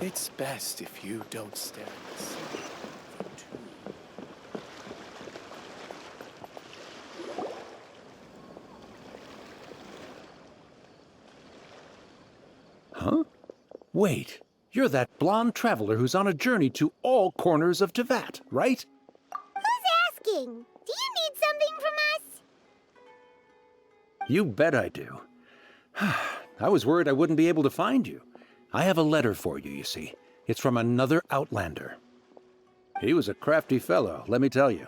It's best if you don't stare at the ceiling for too. Huh? Wait, you're that blonde traveler who's on a journey to all corners of Teyvat, right? Who's asking? Do you need something from us? You bet I do. I was worried I wouldn't be able to find you. I have a letter for you, you see. It's from another Outlander. He was a crafty fellow, let me tell you.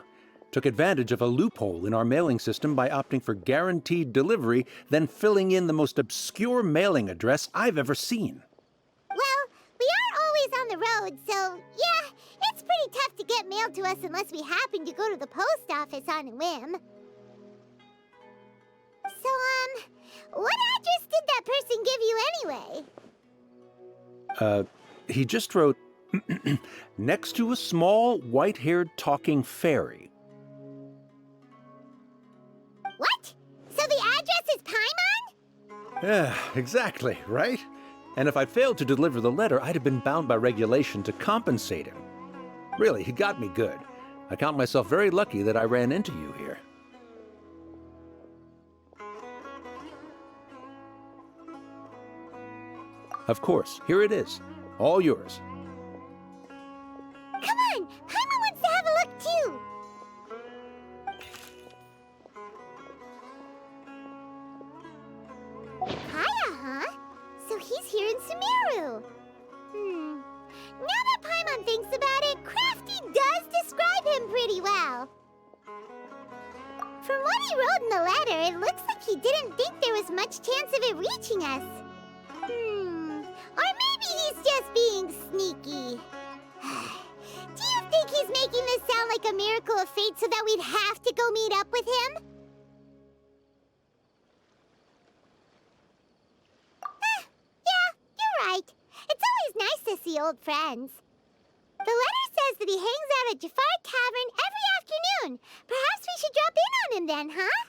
Took advantage of a loophole in our mailing system by opting for guaranteed delivery, then filling in the most obscure mailing address I've ever seen. Well, we are always on the road, so yeah, it's pretty tough to get mail to us unless we happen to go to the post office on a whim. So, what address did that person give you anyway? He just wrote, next to a small, white-haired talking fairy. What? So the address is Paimon? Yeah, exactly, right? And if I'd failed to deliver the letter, I'd have been bound by regulation to compensate him. Really, he got me good. I count myself very lucky that I ran into you here. Of course, here it is. All yours. Come on! Paimon wants to have a look too! Kaya, huh? So he's here in Sumeru. Now that Paimon thinks about it, Crafty does describe him pretty well. From what he wrote in the letter, it looks like he didn't think there was much chance of it reaching us. Or maybe he's just being sneaky. Do you think he's making this sound like a miracle of fate so that we'd have to go meet up with him? Yeah, you're right. It's always nice to see old friends. The letter says that he hangs out at Jafar Tavern every afternoon. Perhaps we should drop in on him then, huh?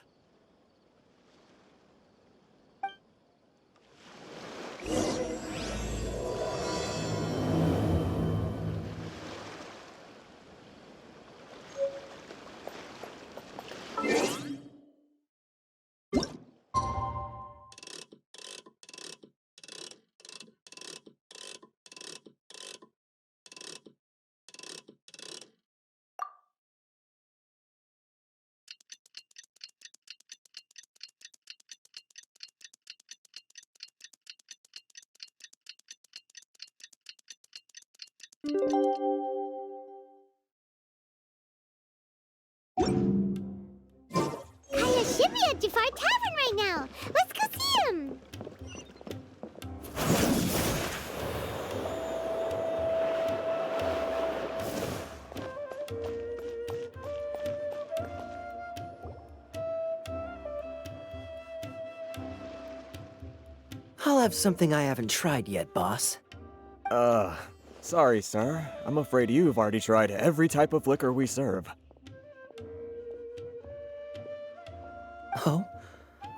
Kaya should be at Jafar Tavern right now. Let's go see him. I'll have something I haven't tried yet, boss. Sorry, sir. I'm afraid you've already tried every type of liquor we serve. Oh?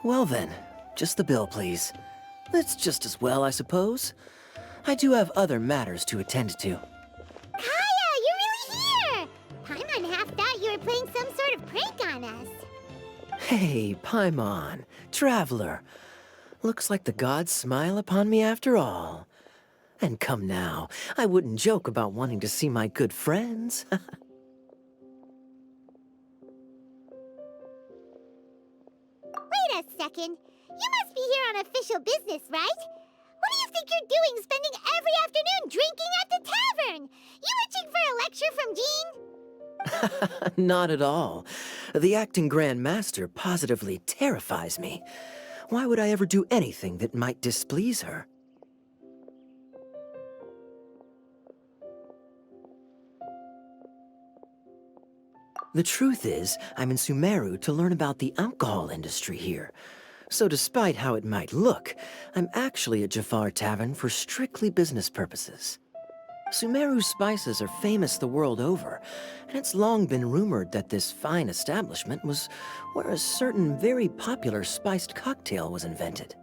Well then, just the bill, please. That's just as well, I suppose. I do have other matters to attend to. Kaya, you're really here! Paimon half thought you were playing some sort of prank on us. Hey, Paimon, traveler. Looks like the gods smile upon me after all. And come now, I wouldn't joke about wanting to see my good friends. Wait a second. You must be here on official business, right? What do you think you're doing spending every afternoon drinking at the tavern? You itching for a lecture from Jean? Not at all. The acting Grand Master positively terrifies me. Why would I ever do anything that might displease her? The truth is, I'm in Sumeru to learn about the alcohol industry here. So despite how it might look, I'm actually at Jafar Tavern for strictly business purposes. Sumeru's spices are famous the world over, and it's long been rumored that this fine establishment was where a certain very popular spiced cocktail was invented.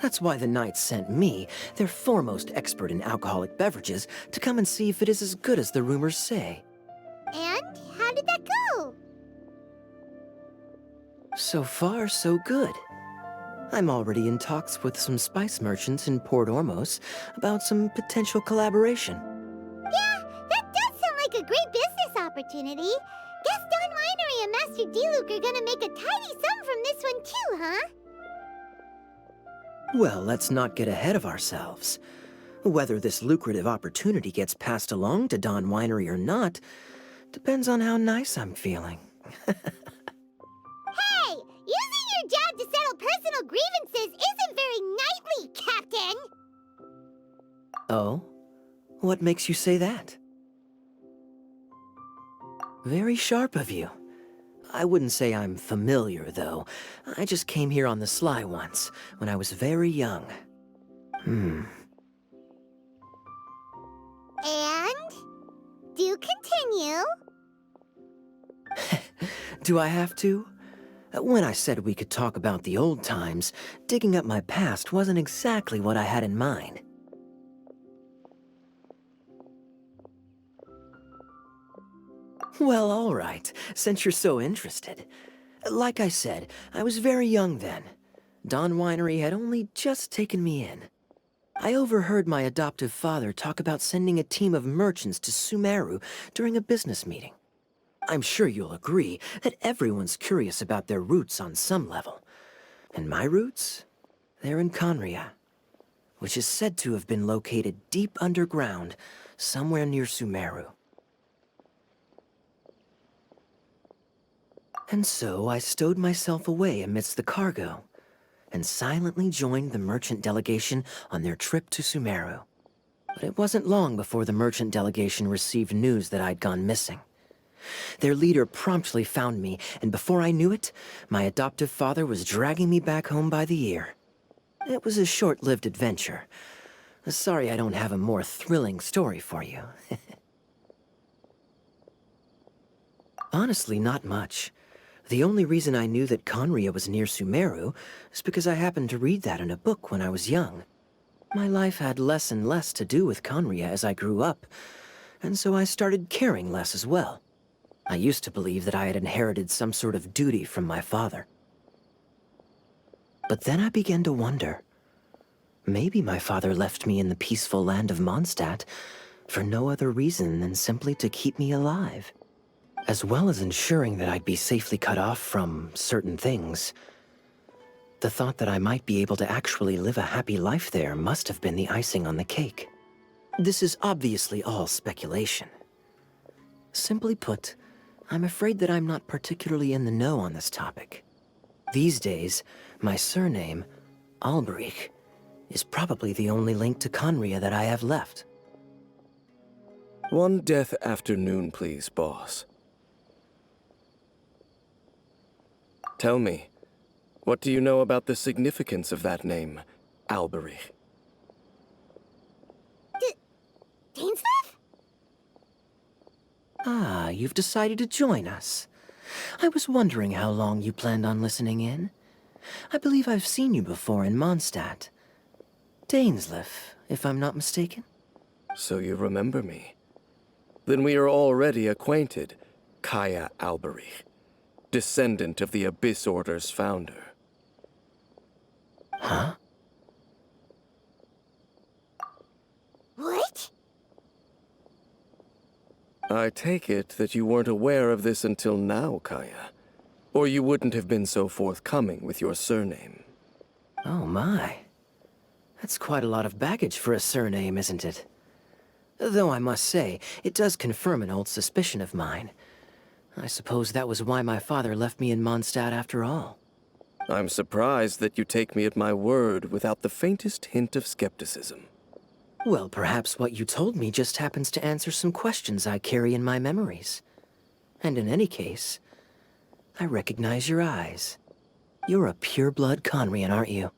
That's why the Knights sent me, their foremost expert in alcoholic beverages, to come and see if it is as good as the rumors say. And how did that go? So far, so good. I'm already in talks with some spice merchants in Port Ormos about some potential collaboration. Yeah, that does sound like a great business opportunity. Guess Don Winery and Master D-Luke are gonna make a tidy sum from this one too, huh? Well, let's not get ahead of ourselves. Whether this lucrative opportunity gets passed along to Don Winery or not depends on how nice I'm feeling. Hey, using your job to settle personal grievances isn't very knightly, Captain! Oh? What makes you say that? Very sharp of you. I wouldn't say I'm familiar, though. I just came here on the sly once, when I was very young. And? Do continue. Do I have to? When I said we could talk about the old times, digging up my past wasn't exactly what I had in mind. Well, all right, since you're so interested. Like I said, I was very young then. Don Winery had only just taken me in. I overheard my adoptive father talk about sending a team of merchants to Sumeru during a business meeting. I'm sure you'll agree that everyone's curious about their roots on some level. And my roots? They're in Conria, which is said to have been located deep underground, somewhere near Sumeru. And so I stowed myself away amidst the cargo, and silently joined the merchant delegation on their trip to Sumeru. But it wasn't long before the merchant delegation received news that I'd gone missing. Their leader promptly found me, and before I knew it, my adoptive father was dragging me back home by the ear. It was a short-lived adventure. Sorry I don't have a more thrilling story for you. Honestly, not much. The only reason I knew that Conria was near Sumeru is because I happened to read that in a book when I was young. My life had less and less to do with Conria as I grew up, and so I started caring less as well. I used to believe that I had inherited some sort of duty from my father. But then I began to wonder. Maybe my father left me in the peaceful land of Mondstadt for no other reason than simply to keep me alive. As well as ensuring that I'd be safely cut off from certain things. The thought that I might be able to actually live a happy life there must have been the icing on the cake. This is obviously all speculation. Simply put, I'm afraid that I'm not particularly in the know on this topic. These days, my surname, Alberich, is probably the only link to Conria that I have left. One death afternoon, please, boss. Tell me, what do you know about the significance of that name, Alberich? Dainsleif? Ah, you've decided to join us. I was wondering how long you planned on listening in. I believe I've seen you before in Mondstadt. Dainsleif, if I'm not mistaken. So you remember me. Then we are already acquainted, Kaya Alberich, descendant of the Abyss Order's founder. Huh? What? I take it that you weren't aware of this until now, Kaya. Or you wouldn't have been so forthcoming with your surname. Oh my. That's quite a lot of baggage for a surname, isn't it? Though I must say, it does confirm an old suspicion of mine. I suppose that was why my father left me in Mondstadt after all. I'm surprised that you take me at my word without the faintest hint of skepticism. Well, perhaps what you told me just happens to answer some questions I carry in my memories. And in any case, I recognize your eyes. You're a pure-blood Conrian, aren't you?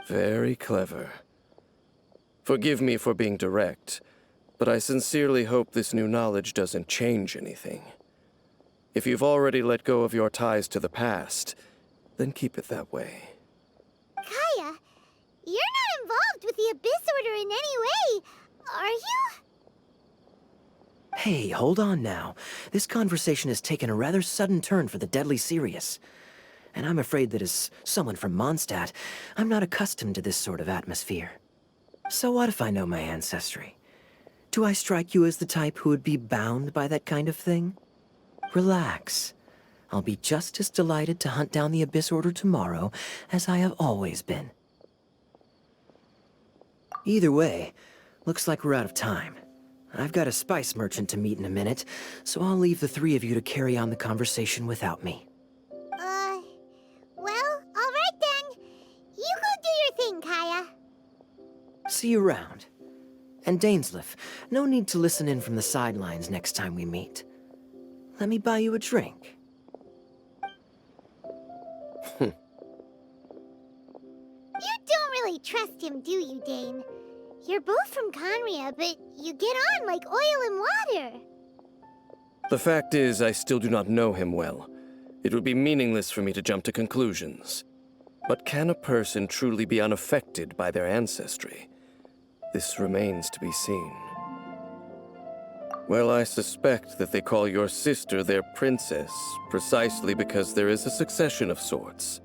Very clever. Forgive me for being direct, but I sincerely hope this new knowledge doesn't change anything. If you've already let go of your ties to the past, then keep it that way. Kaya, you're not involved with the Abyss Order in any way, are you? Hey, hold on now. This conversation has taken a rather sudden turn for the deadly serious. And I'm afraid that as someone from Mondstadt, I'm not accustomed to this sort of atmosphere. So what if I know my ancestry? Do I strike you as the type who would be bound by that kind of thing? Relax. I'll be just as delighted to hunt down the Abyss Order tomorrow as I have always been. Either way, looks like we're out of time. I've got a spice merchant to meet in a minute, so I'll leave the three of you to carry on the conversation without me. Well, all right then. You go do your thing, Kaya. See you around. And Dainsleif, no need to listen in from the sidelines next time we meet. Let me buy you a drink. You don't really trust him, do you, Dane? You're both from Conria, but you get on like oil and water. The fact is, I still do not know him well. It would be meaningless for me to jump to conclusions. But can a person truly be unaffected by their ancestry? This remains to be seen. Well, I suspect that they call your sister their princess, precisely because there is a succession of sorts.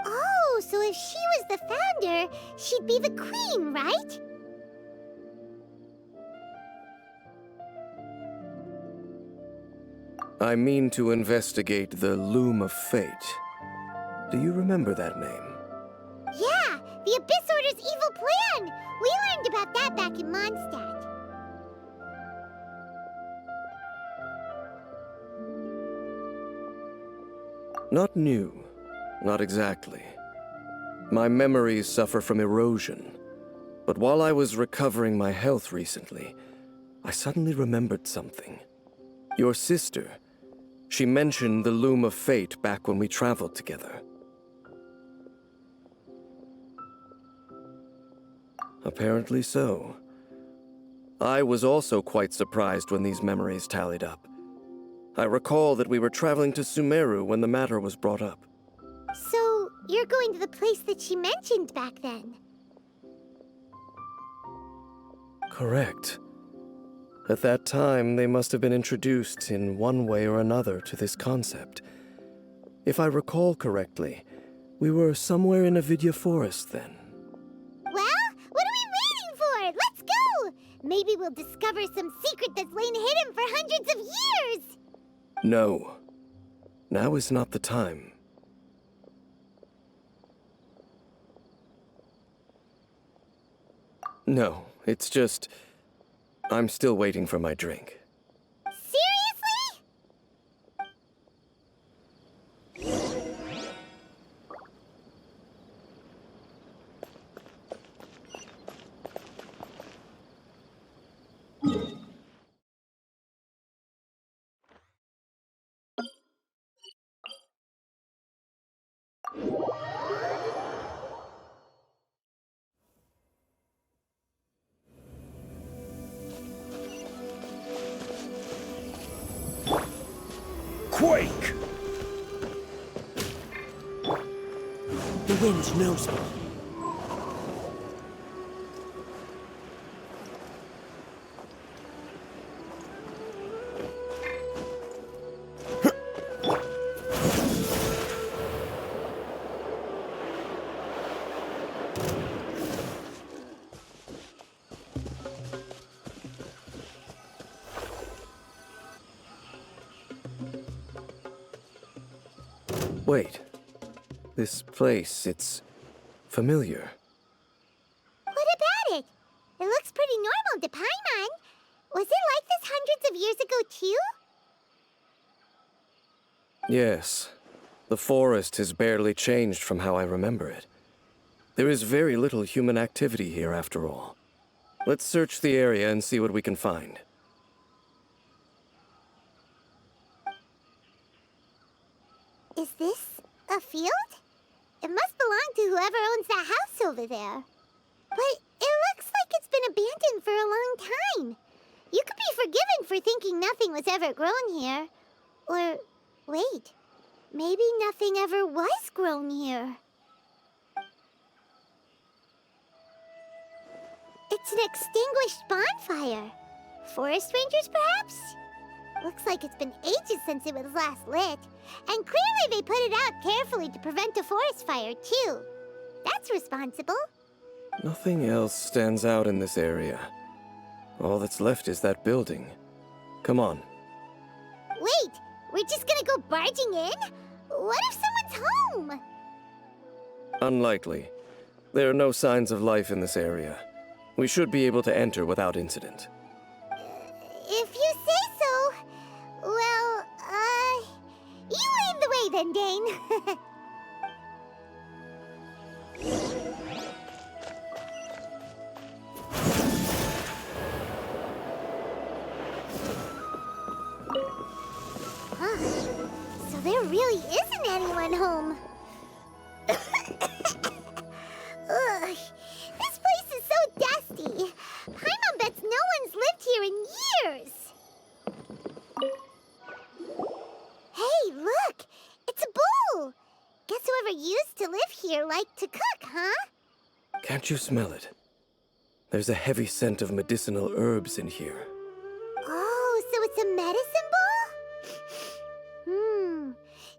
Oh, so if she was the founder, she'd be the queen, right? I mean to investigate the Loom of Fate. Do you remember that name? Yeah, the Abyss Order's evil plan! We learned about that back in Mondstadt. Not new. Not exactly. My memories suffer from erosion. But while I was recovering my health recently, I suddenly remembered something. Your sister. She mentioned the Loom of Fate back when we traveled together. Apparently so. I was also quite surprised when these memories tallied up. I recall that we were traveling to Sumeru when the matter was brought up. So, you're going to the place that she mentioned back then? Correct. At that time, they must have been introduced in one way or another to this concept. If I recall correctly, we were somewhere in Avidya Forest then. Well, what are we waiting for? Let's go! Maybe we'll discover some secret that's lain hidden for hundreds of years! No. Now is not the time. No, it's just... I'm still waiting for my drink. Seriously? Quake! The wind knows me. Wait. This place, it's familiar. What about it? It looks pretty normal to Paimon. Was it like this hundreds of years ago, too? Yes. The forest has barely changed from how I remember it. There is very little human activity here, after all. Let's search the area and see what we can find. Is this a field? It must belong to whoever owns that house over there. But it looks like it's been abandoned for a long time. You could be forgiven for thinking nothing was ever grown here. Or, wait, Maybe nothing ever was grown here. It's an extinguished bonfire. Forest rangers, perhaps? Looks like it's been ages since it was last lit. And clearly they put it out carefully to prevent a forest fire, too. That's responsible. Nothing else stands out in this area. All that's left is that building. Come on. Wait, we're just gonna go barging in? What if someone's home? Unlikely. There are no signs of life in this area. We should be able to enter without incident. If you say so. Well, you lead the way then, Dane. Huh. So there really isn't anyone home. Ugh. This place is so dusty. Paimon bets no one's lived here in years. Hey, look! It's a bull! Guess whoever used to live here liked to cook, huh? Can't you smell it? There's a heavy scent of medicinal herbs in here. Oh, so it's a medicine bull?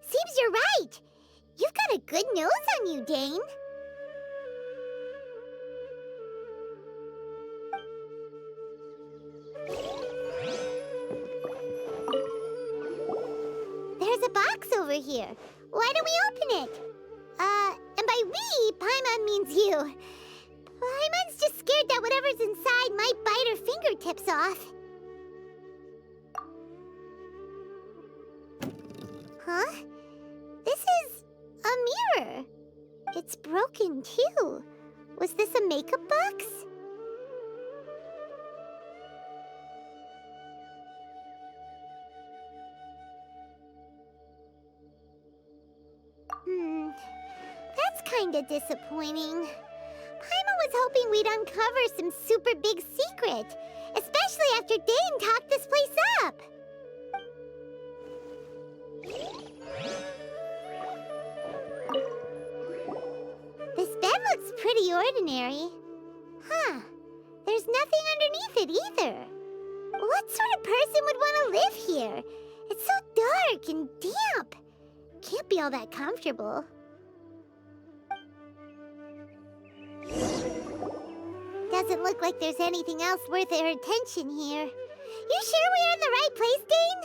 Seems you're right. You've got a good nose on you, Dane. There's a box over here. Why don't we open it? And by we, Paimon means you. Paimon's just scared that whatever's inside might bite her fingertips off. Huh? This is a mirror. It's broken, too. Was this a makeup box? That's kinda disappointing. Paimon was hoping we'd uncover some super big secret, especially after Dane talked this place up. This bed looks pretty ordinary. Huh. There's nothing underneath it either. What sort of person would want to live here? It's so dark and damp. Can't be all that comfortable. Doesn't look like there's anything else worth our attention here. You sure we're in the right place, Dane?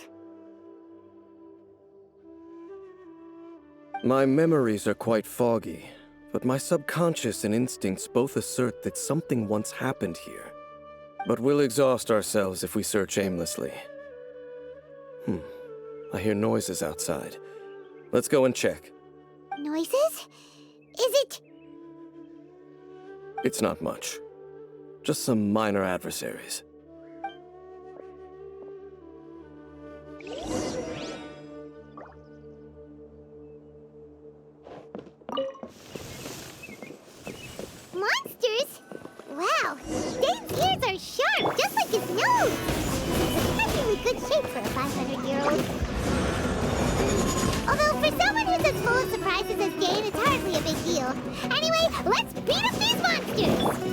My memories are quite foggy, but my subconscious and instincts both assert that something once happened here. But we'll exhaust ourselves if we search aimlessly. I hear noises outside. Let's go and check. Noises? Is it? It's not much. Just some minor adversaries. Monsters? Wow, Dane's ears are sharp, just like his nose. It's in perfectly good shape for a 500-year-old. Although for someone who's as full of surprises as Dane, it's hardly a big deal. Anyway, let's beat up these monsters!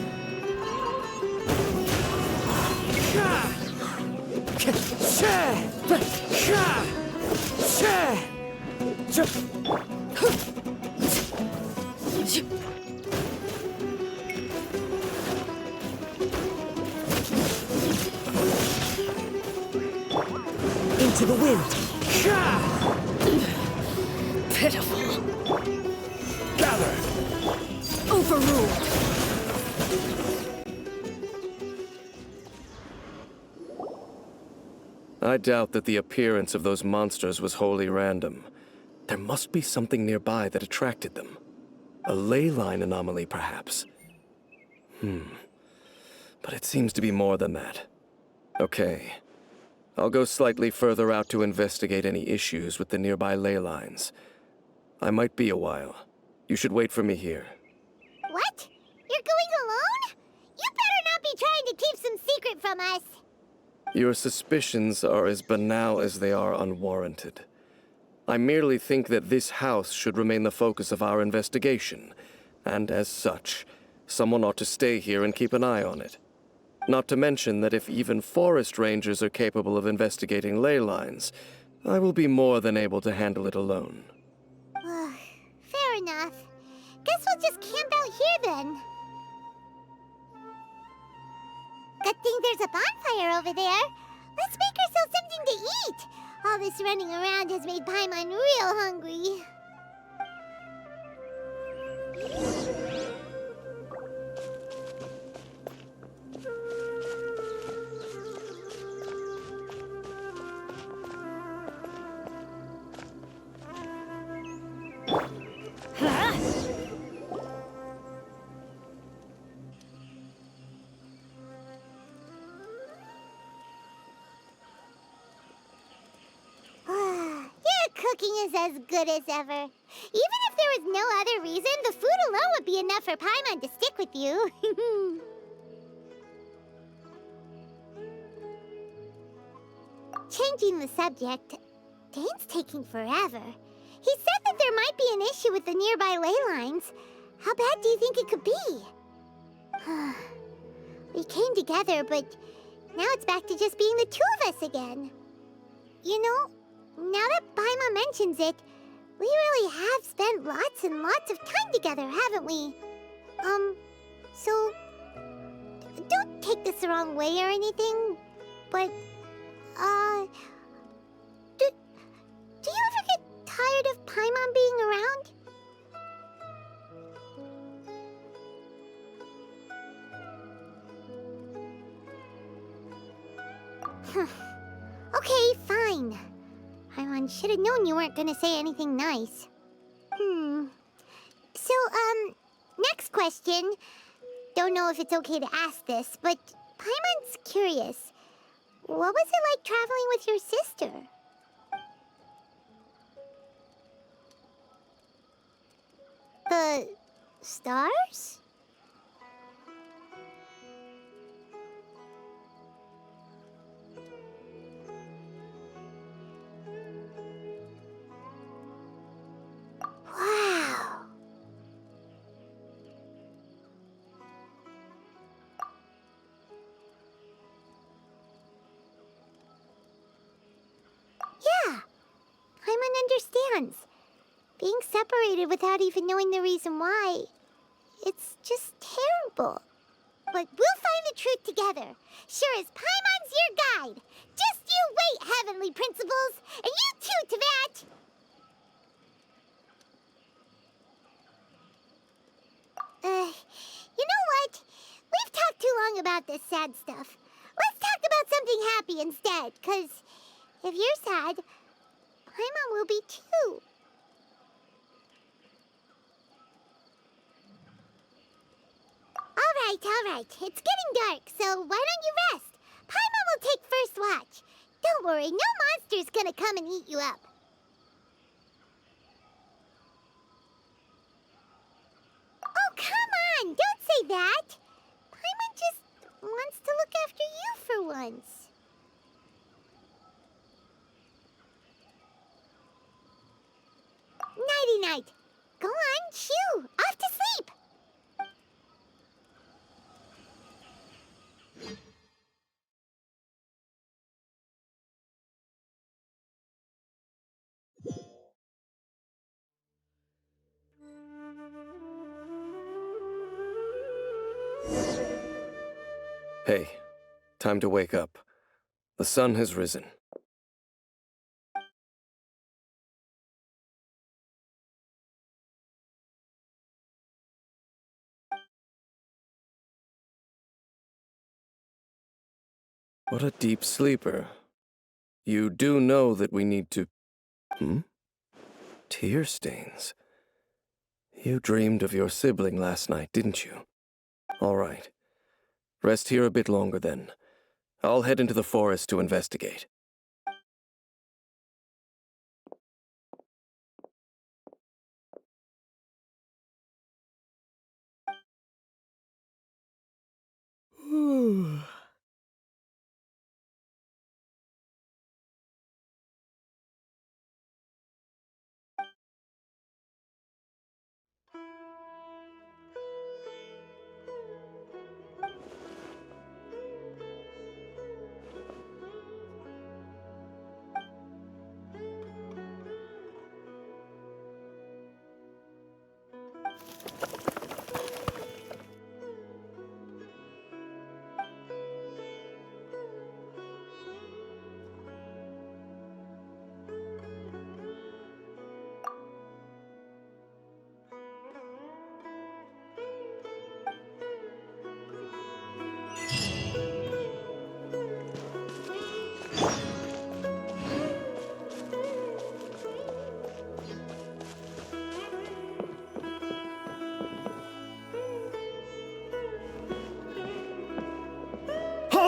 Into the wind. Pitiful. Gather! Overruled. I doubt that the appearance of those monsters was wholly random. There must be something nearby that attracted them. A ley line anomaly, perhaps. But it seems to be more than that. Okay. I'll go slightly further out to investigate any issues with the nearby ley lines. I might be a while. You should wait for me here. What? You're going alone? You better not be trying to keep some secret from us. Your suspicions are as banal as they are unwarranted. I merely think that this house should remain the focus of our investigation, and as such, someone ought to stay here and keep an eye on it. Not to mention that if even forest rangers are capable of investigating ley lines, I will be more than able to handle it alone. Fair enough. Guess we'll just camp out here then. Good thing there's a bonfire over there. Let's make ourselves something to eat. All this running around has made Paimon real hungry. Your cooking is as good as ever. Even if there was no other reason, the food alone would be enough for Paimon to stick with you. Changing the subject, Dane's taking forever. He said that there might be an issue with the nearby ley lines. How bad do you think it could be? We came together, but now it's back to just being the two of us again. You know, now that Paimon mentions it, we really have spent lots and lots of time together, haven't we? So, don't take this the wrong way or anything, but, do you ever get tired of Paimon being around? Okay, fine. Paimon should have known you weren't gonna say anything nice. So, next question. Don't know if it's okay to ask this, but Paimon's curious. What was it like traveling with your sister? The stars? Wow. Yeah, Paimon understands. Being separated without even knowing the reason why, it's just terrible. But we'll find the truth together. Sure as Paimon's your guide. Just you wait, heavenly principles, and you too, Teyvat! You know what? We've talked too long about this sad stuff. Let's talk about something happy instead, 'cause if you're sad, Paimon will be too. All right. It's getting dark, so why don't you rest? Paimon will take first watch. Don't worry, no monster's gonna come and eat you up. Oh, come on! Don't say that! Paimon just wants to look after you for once. Nighty-night. Go on, shoo! Off to sleep! Hey, time to wake up. The sun has risen. What a deep sleeper. You do know that we need to... Tear stains. You dreamed of your sibling last night, didn't you? All right. Rest here a bit longer then. I'll head into the forest to investigate.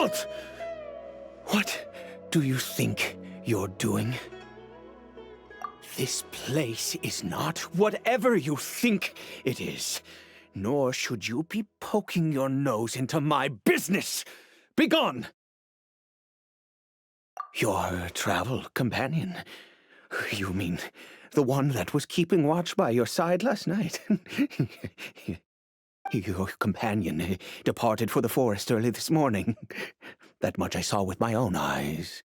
Halt! What do you think you're doing? This place is not whatever you think it is. Nor should you be poking your nose into my business. Begone! Your travel companion. You mean the one that was keeping watch by your side last night? Your companion departed for the forest early this morning. That much I saw with my own eyes.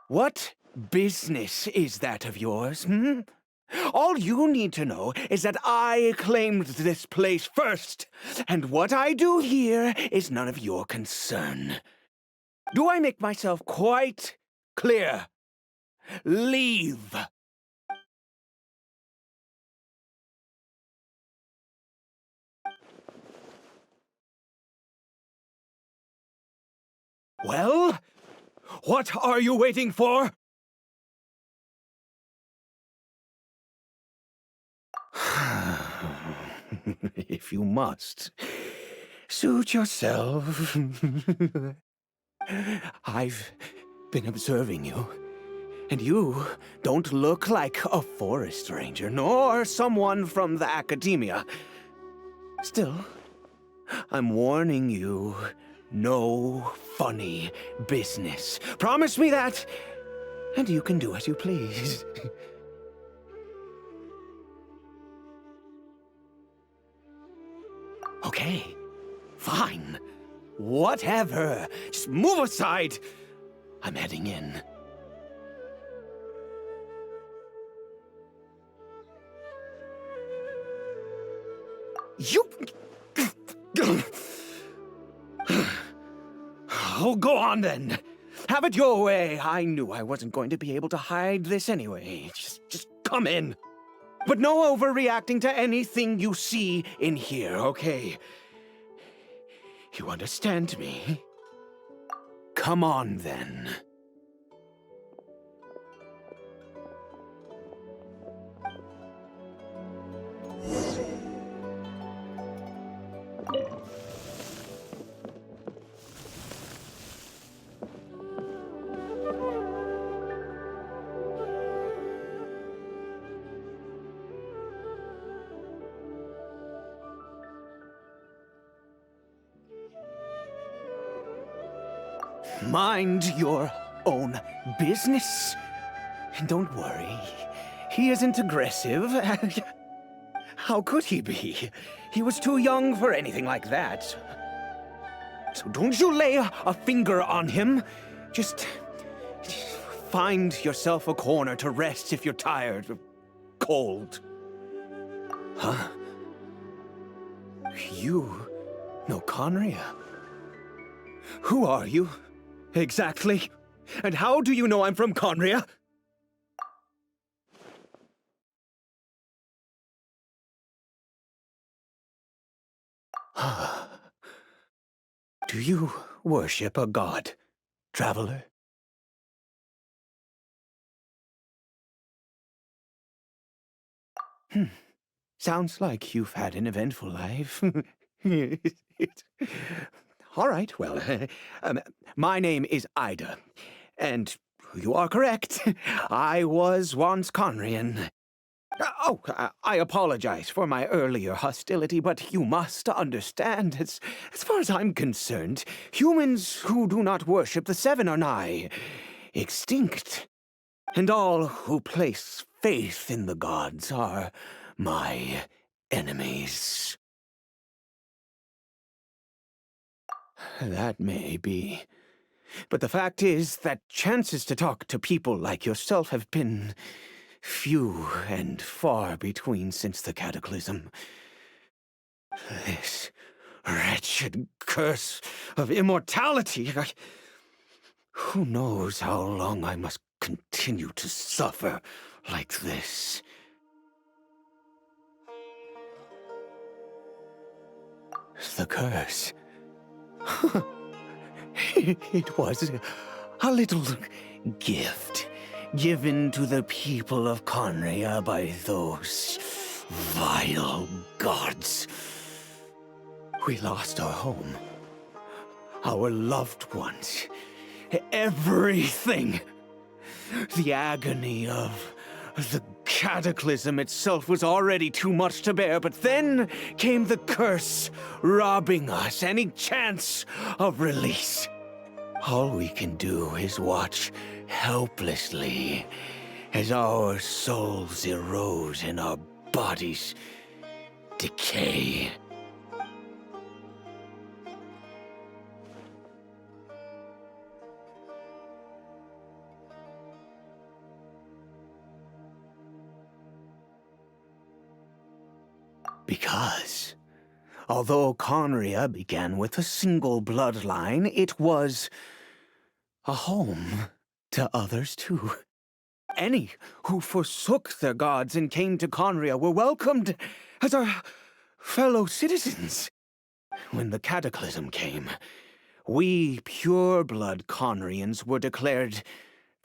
What business is that of yours, hmm? All you need to know is that I claimed this place first, and what I do here is none of your concern. Do I make myself quite clear? Leave! Well, what are you waiting for? If you must, suit yourself. I've been observing you, and you don't look like a forest ranger, nor someone from the academia. Still, I'm warning you, no funny business. Promise me that, and you can do as you please. Okay, fine. Whatever. Just move aside. I'm heading in. You... Oh, go on then. Have it your way. I knew I wasn't going to be able to hide this anyway. Just come in. But no overreacting to anything you see in here, okay? You understand me? Come on, then. Mind your own business. And don't worry, he isn't aggressive. How could he be? He was too young for anything like that. So don't you lay a finger on him. Just find yourself a corner to rest if you're tired or cold. Huh? You know Conria? Who are you? Exactly. And how do you know I'm from Conria? Do you worship a god, traveler? Sounds like you've had an eventful life. All right, well, my name is Ida, and you are correct. I was once Conrian. I apologize for my earlier hostility, but you must understand, as far as I'm concerned, humans who do not worship the Seven are nigh extinct, and all who place faith in the gods are my enemies. That may be. But the fact is that chances to talk to people like yourself have been few and far between since the cataclysm. This wretched curse of immortality. Who knows how long I must continue to suffer like this? The curse. It was a little gift given to the people of Conria by those vile gods. We lost our home, our loved ones, everything. The agony of the cataclysm itself was already too much to bear, but then came the curse, robbing us any chance of release. All we can do is watch helplessly as our souls erode and our bodies decay. Because, although Conria began with a single bloodline, it was a home to others too. Any who forsook their gods and came to Conria were welcomed as our fellow citizens. When the cataclysm came, we pure-blood Conrians were declared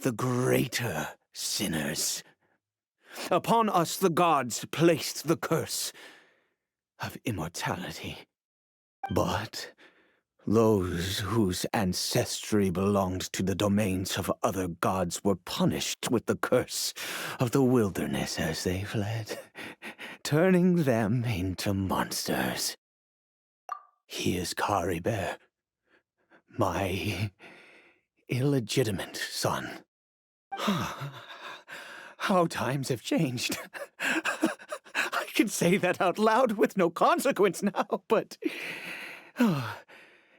the greater sinners. Upon us the gods placed the curse of immortality. But those whose ancestry belonged to the domains of other gods were punished with the curse of the wilderness as they fled, turning them into monsters. He is Caribert, my illegitimate son. How times have changed. I can say that out loud with no consequence now, but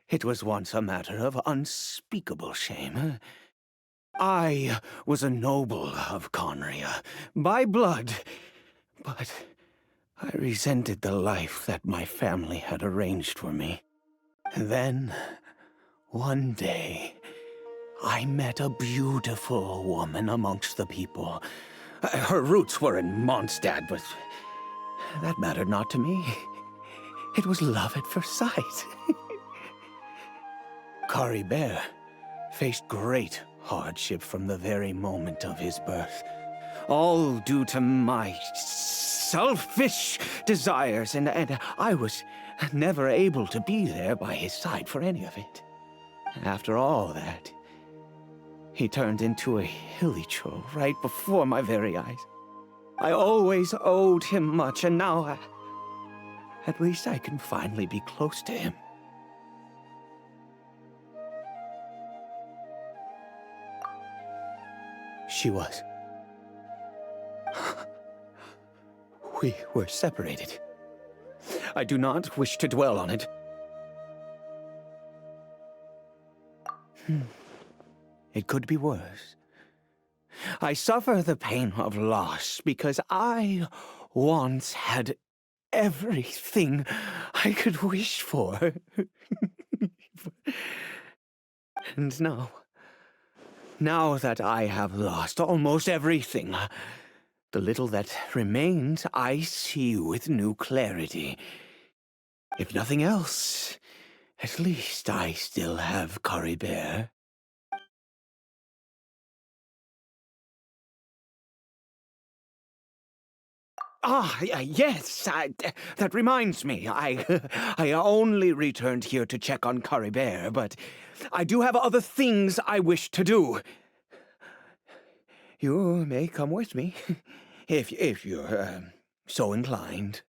it was once a matter of unspeakable shame. I was a noble of Conria, by blood, but I resented the life that my family had arranged for me. Then, one day, I met a beautiful woman amongst the people. Her roots were in Mondstadt, but that mattered not to me. It was love at first sight. Caribert faced great hardship from the very moment of his birth, all due to my selfish desires, and I was never able to be there by his side for any of it. After all that, he turned into a hilichurl right before my very eyes. I always owed him much, and now at least I can finally be close to him. She was. We were separated. I do not wish to dwell on it. It could be worse. I suffer the pain of loss because I once had everything I could wish for. And now that I have lost almost everything, the little that remains I see with new clarity. If nothing else, at least I still have Caribert. Yes, that reminds me. I only returned here to check on Caribert, but I do have other things I wish to do. You may come with me, if you're so inclined.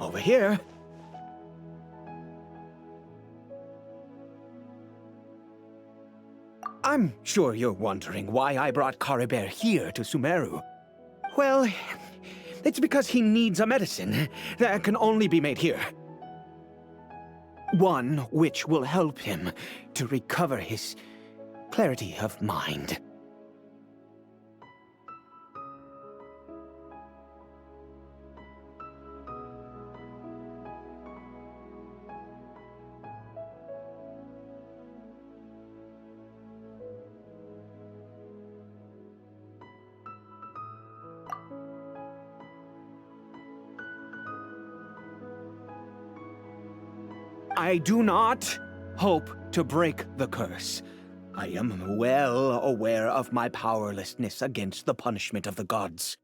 Over here. I'm sure you're wondering why I brought Caribert here to Sumeru. Well, it's because he needs a medicine that can only be made here. One which will help him to recover his clarity of mind. I do not hope to break the curse. I am well aware of my powerlessness against the punishment of the gods.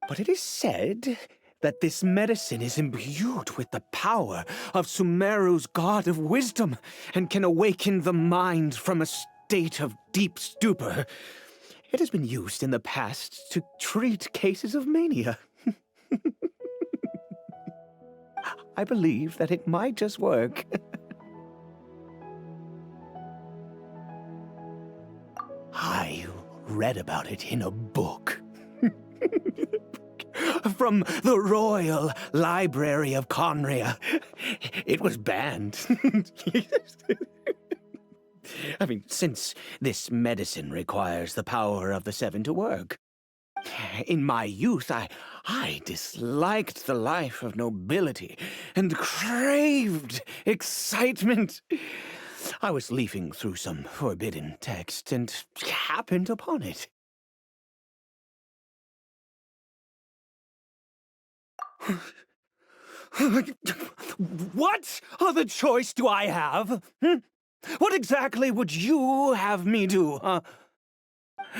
But it is said that this medicine is imbued with the power of Sumeru's god of wisdom and can awaken the mind from a state of deep stupor. It has been used in the past to treat cases of mania. I believe that it might just work. I read about it in a book. From the Royal Library of Conria. It was banned. I mean, since this medicine requires the power of the seven to work. In my youth, I disliked the life of nobility and craved excitement. I was leafing through some forbidden text and happened upon it. What other choice do I have? What exactly would you have me do?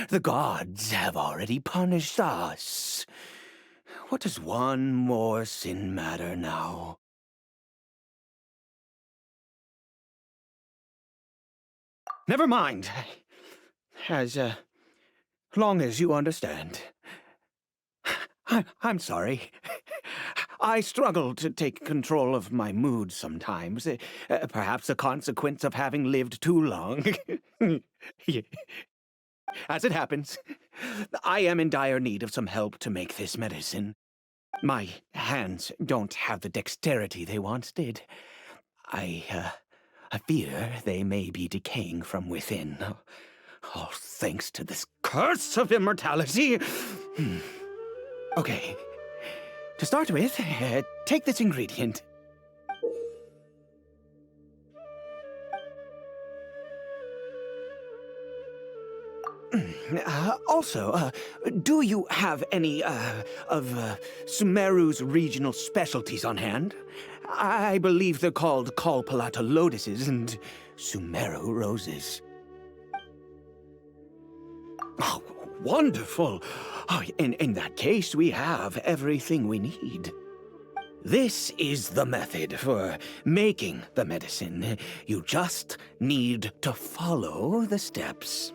The gods have already punished us. What does one more sin matter now? Never mind. As long as you understand. I'm sorry. I struggle to take control of my mood sometimes. Perhaps a consequence of having lived too long. As it happens, I am in dire need of some help to make this medicine. My hands don't have the dexterity they once did. I fear they may be decaying from within. All thanks to this curse of immortality. Okay. To start with, take this ingredient. Also, do you have any, of Sumeru's regional specialties on hand? I believe they're called Kalpalata lotuses and Sumeru roses. Oh, wonderful! Oh, in that case, we have everything we need. This is the method for making the medicine. You just need to follow the steps.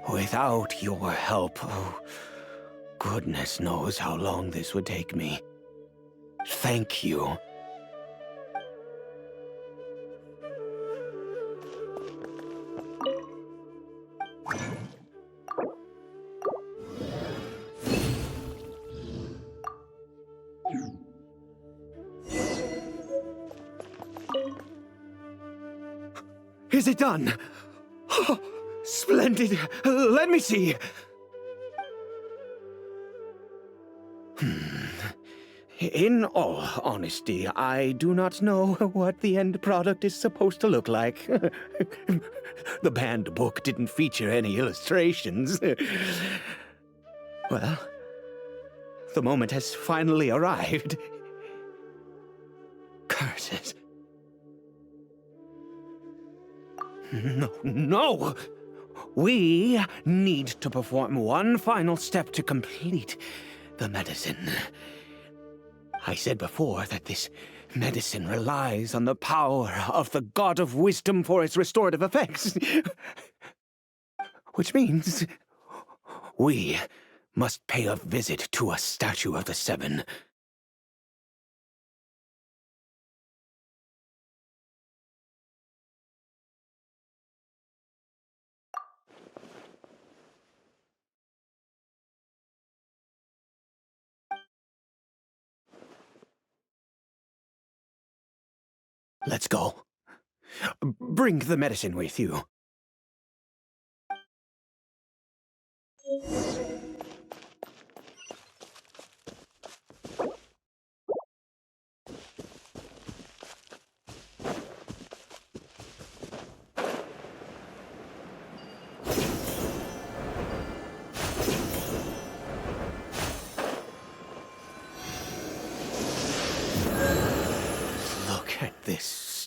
Without your help, oh, goodness knows how long this would take me. Thank you. Is it done? Oh, splendid. Let me see. In all honesty, I do not know what the end product is supposed to look like. The banned book didn't feature any illustrations. Well, the moment has finally arrived. Curses. No! We need to perform one final step to complete the medicine. I said before that this medicine relies on the power of the God of Wisdom for its restorative effects. Which means we must pay a visit to a statue of the Seven. Let's go. Bring the medicine with you.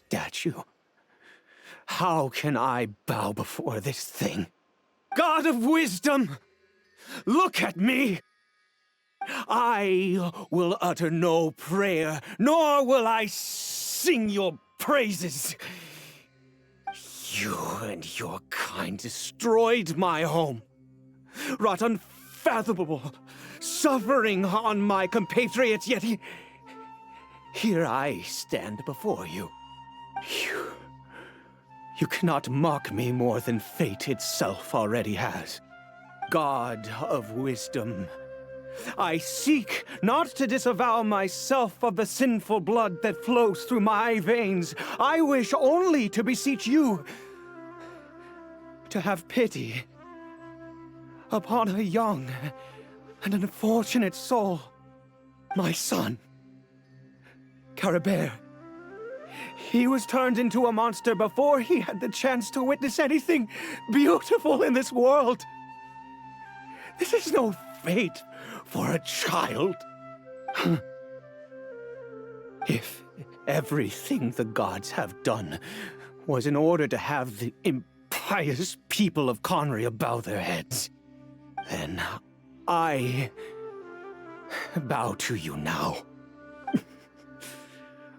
statue. How can I bow before this thing? God of wisdom, look at me! I will utter no prayer, nor will I sing your praises. You and your kind destroyed my home, wrought unfathomable suffering on my compatriots, yet here I stand before you. You cannot mock me more than fate itself already has. God of wisdom, I seek not to disavow myself of the sinful blood that flows through my veins. I wish only to beseech you to have pity upon a young and unfortunate soul, my son, Caribert. He was turned into a monster before he had the chance to witness anything beautiful in this world. This is no fate for a child. If everything the gods have done was in order to have the impious people of Conria bow their heads, then I bow to you now.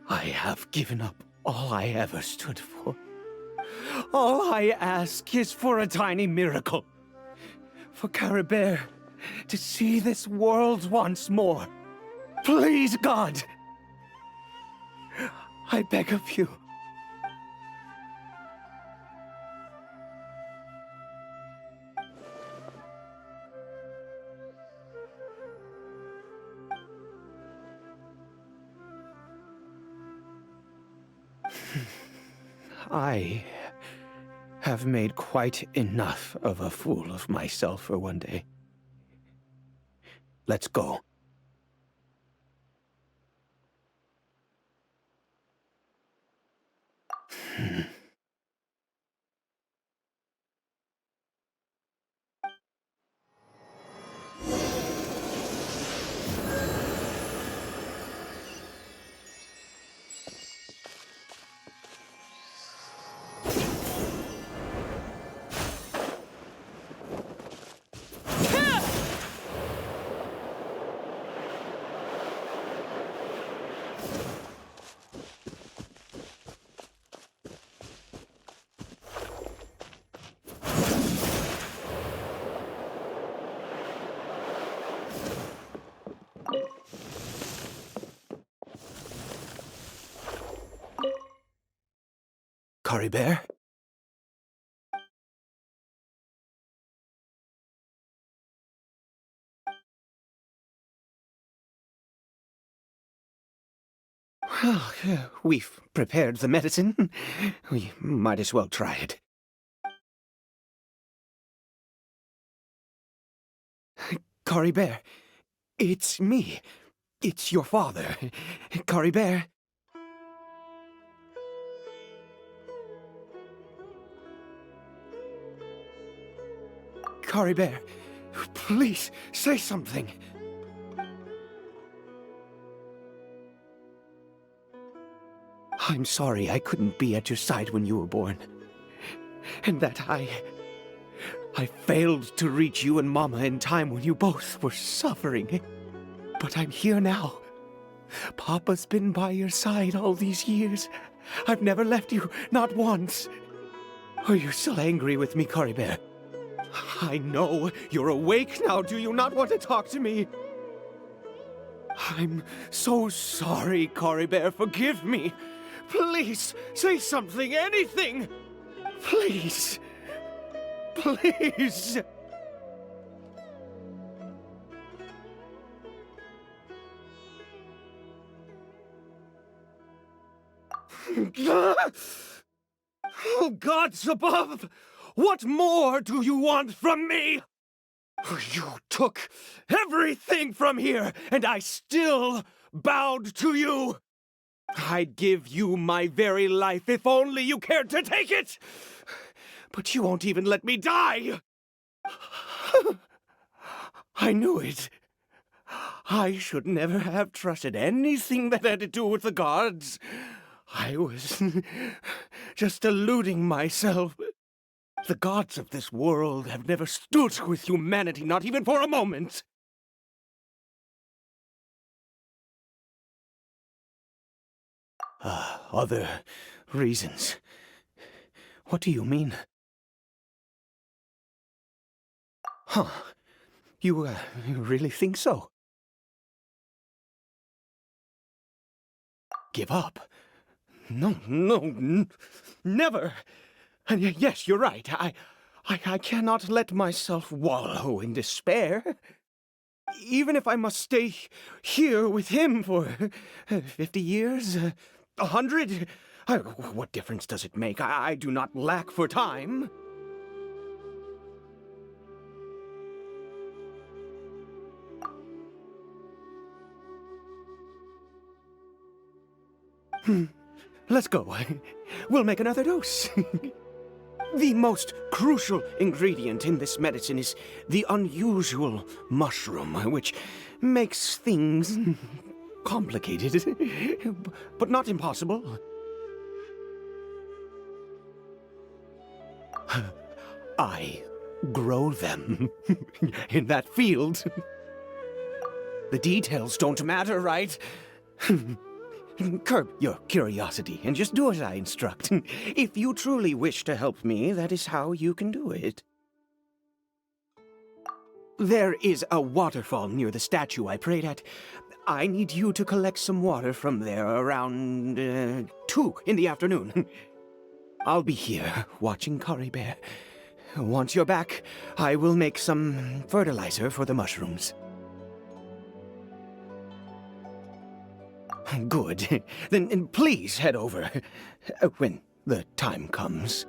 I have given up all I ever stood for. All I ask is for a tiny miracle. For Caribert to see this world once more. Please, God! I beg of you. I have made quite enough of a fool of myself for one day. Let's go. Caribert? Well, we've prepared the medicine. We might as well try it. Caribert, it's me. It's your father. Caribert. Caribert, please, say something. I'm sorry I couldn't be at your side when you were born. And that I failed to reach you and Mama in time when you both were suffering. But I'm here now. Papa's been by your side all these years. I've never left you, not once. Are you still angry with me, Caribert? I know you're awake now. Do you not want to talk to me? I'm so sorry, Caribert. Forgive me. Please, say something, anything. Please. Please. Oh, gods above! What more do you want from me? You took everything from here, and I still bowed to you. I'd give you my very life if only you cared to take it. But you won't even let me die. I knew it. I should never have trusted anything that had to do with the gods. I was just deluding myself. The gods of this world have never stood with humanity, not even for a moment. Other reasons. What do you mean? Huh. You really think so? Give up? No, never. And yes, you're right. I cannot let myself wallow in despair. Even if I must stay here with him for 50 years, 100, what difference does it make? I do not lack for time. Let's go. We'll make another dose. The most crucial ingredient in this medicine is the unusual mushroom, which makes things complicated, but not impossible. I grow them in that field. The details don't matter, right? Curb your curiosity and just do as I instruct. If you truly wish to help me, that is how you can do it. There is a waterfall near the statue I prayed at. I need you to collect some water from there around 2 in the afternoon. I'll be here watching Curry Bear. Once you're back, I will make some fertilizer for the mushrooms. Good. Then please head over when the time comes.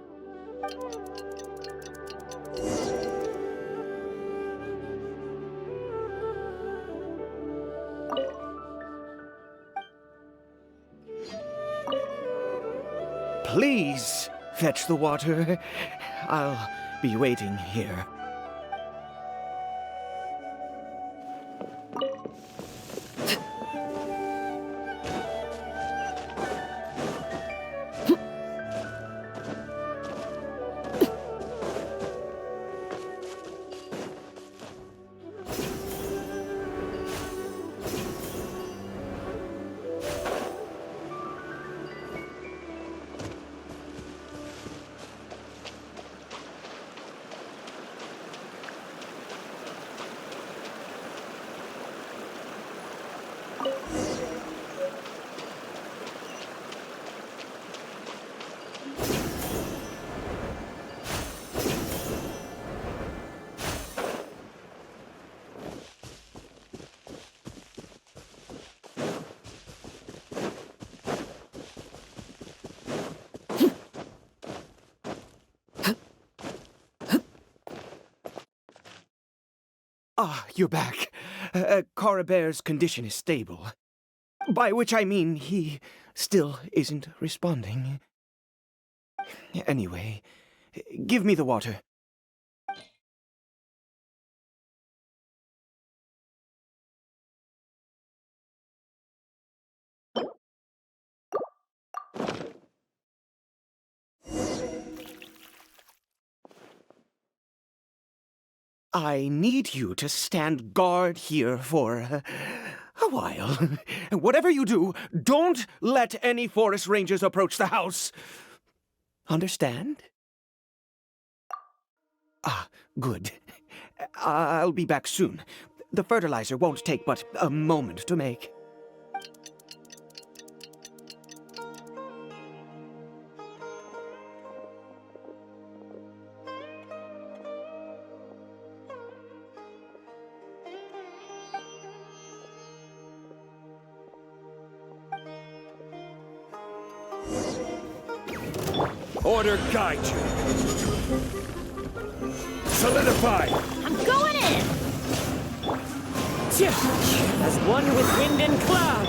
Please fetch the water. I'll be waiting here. Ah, you're back. Coribear's condition is stable. By which I mean he still isn't responding. Anyway, give me the water. I need you to stand guard here for a while. Whatever you do, don't let any forest rangers approach the house. Understand? Ah, good. I'll be back soon. The fertilizer won't take but a moment to make. Order guide you. Solidify. I'm going in! As one with wind and cloud,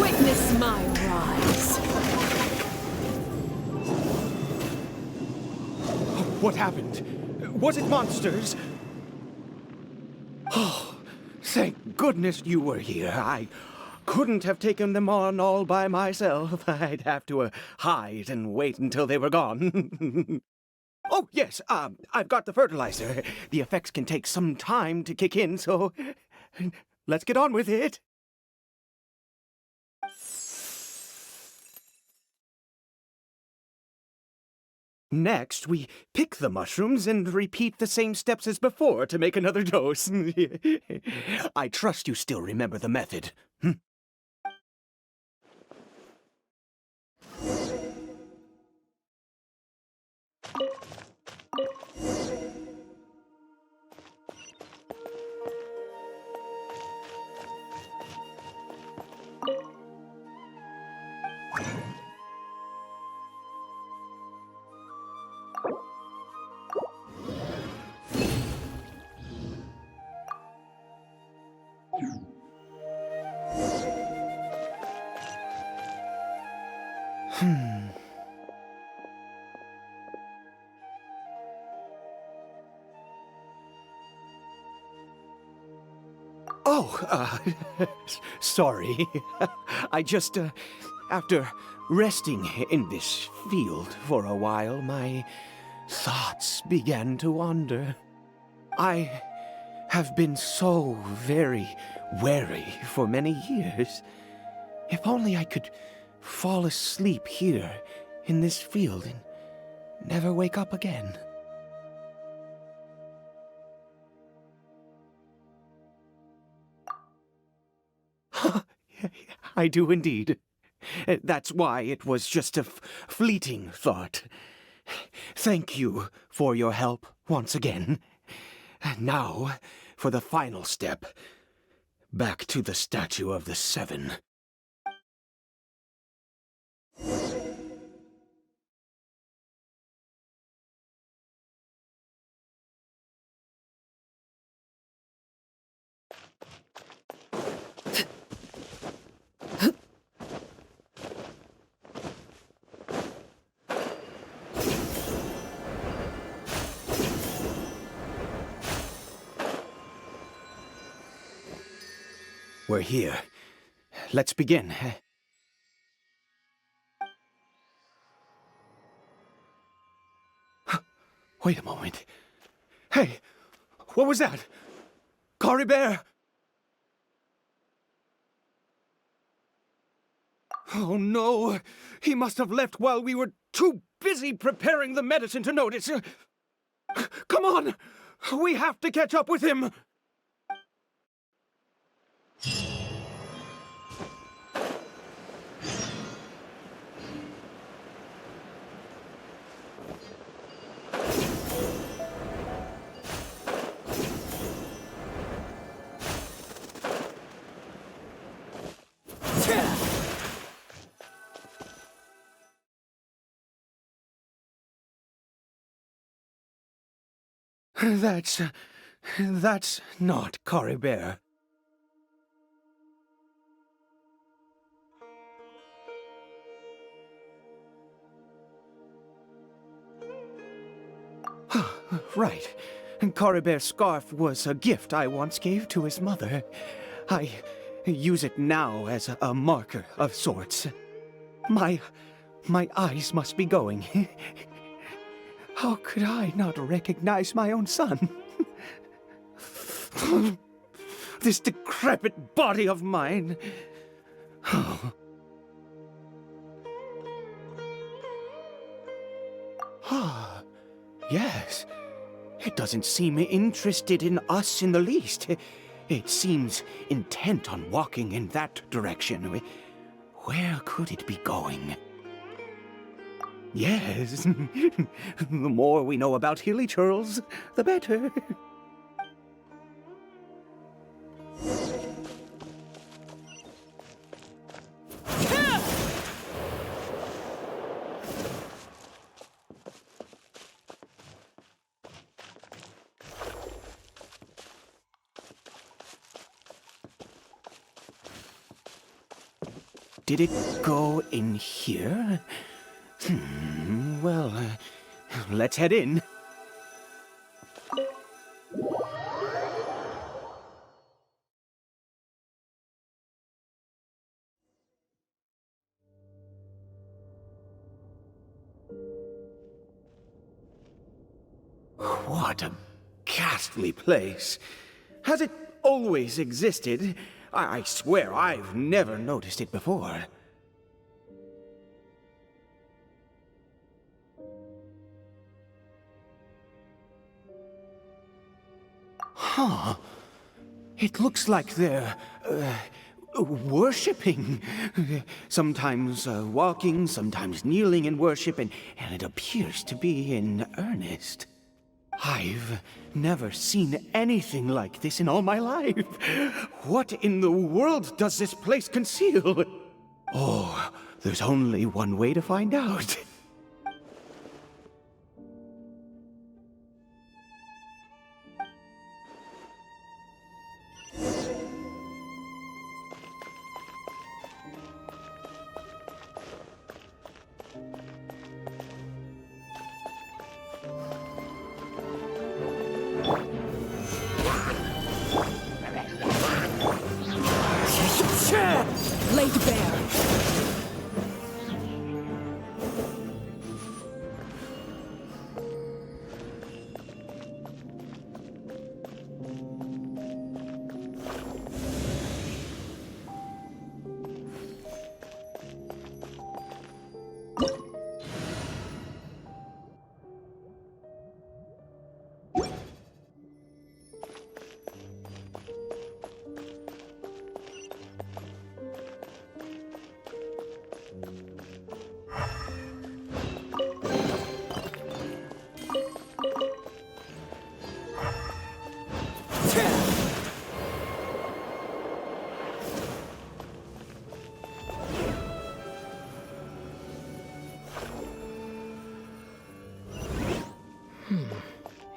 witness my rise. What happened? Was it monsters? Oh, thank goodness you were here. couldn't have taken them on all by myself. I'd have to hide and wait until they were gone. Oh, yes, I've got the fertilizer. The effects can take some time to kick in, so let's get on with it. Next, we pick the mushrooms and repeat the same steps as before to make another dose. I trust you still remember the method. Oh, sorry. I just, after resting in this field for a while, my thoughts began to wander. I have been so very wary for many years. If only I could fall asleep here in this field and never wake up again. I do indeed. That's why it was just a fleeting thought. Thank you for your help once again. Now, for the final step. Back to the Statue of the Seven. We're here. Let's begin. Wait a moment. Hey, what was that? Cory Bear! Oh no! He must have left while we were too busy preparing the medicine to notice. Come on! We have to catch up with him! That's not Cory Bear. Right. Cory Bear's scarf was a gift I once gave to his mother. I use it now as a marker of sorts. My eyes must be going. How could I not recognize my own son? This decrepit body of mine. Ah, yes. It doesn't seem interested in us in the least. It seems intent on walking in that direction. Where could it be going? Yes. The more we know about hilly churls, the better. Did it go in here? Well, let's head in. What a ghastly place. Has it always existed? I swear I've never noticed it before. Huh. It looks like they're, worshipping. Sometimes walking, sometimes kneeling in worship, and it appears to be in earnest. I've never seen anything like this in all my life. What in the world does this place conceal? Oh, there's only one way to find out. Laid bare.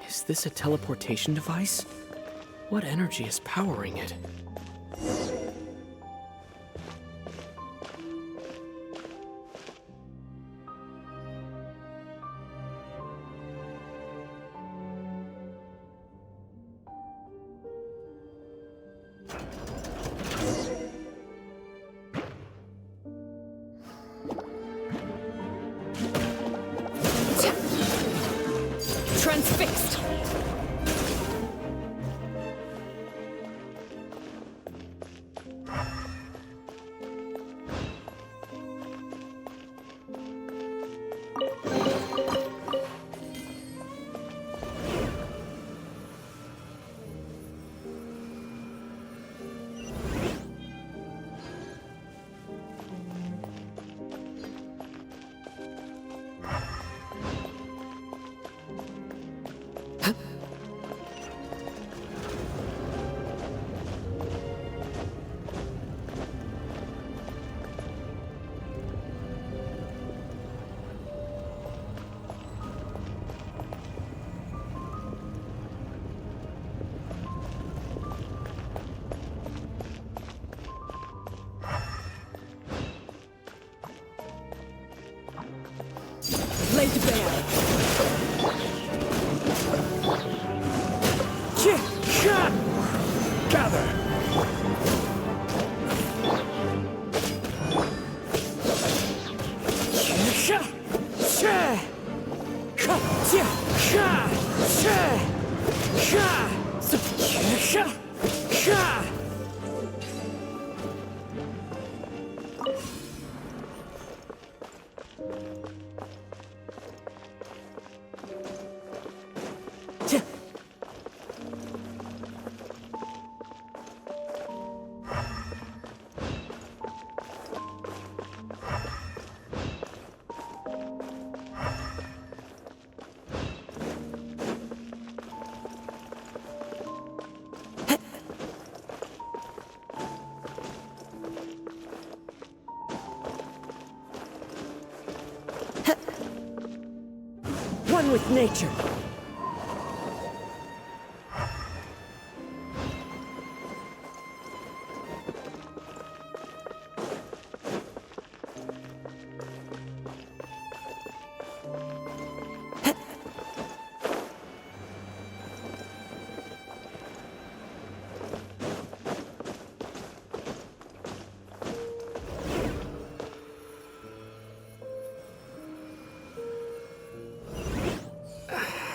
Is this a teleportation device? What energy is powering it? Transfixed! Laid bare. Gather! One with nature.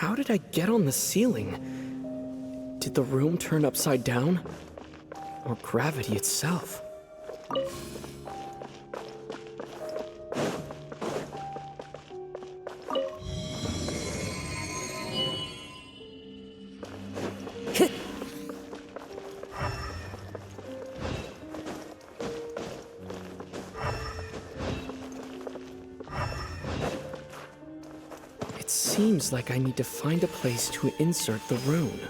how did I get on the ceiling? Did the room turn upside down? Or gravity itself? It seems like I need to find a place to insert the rune.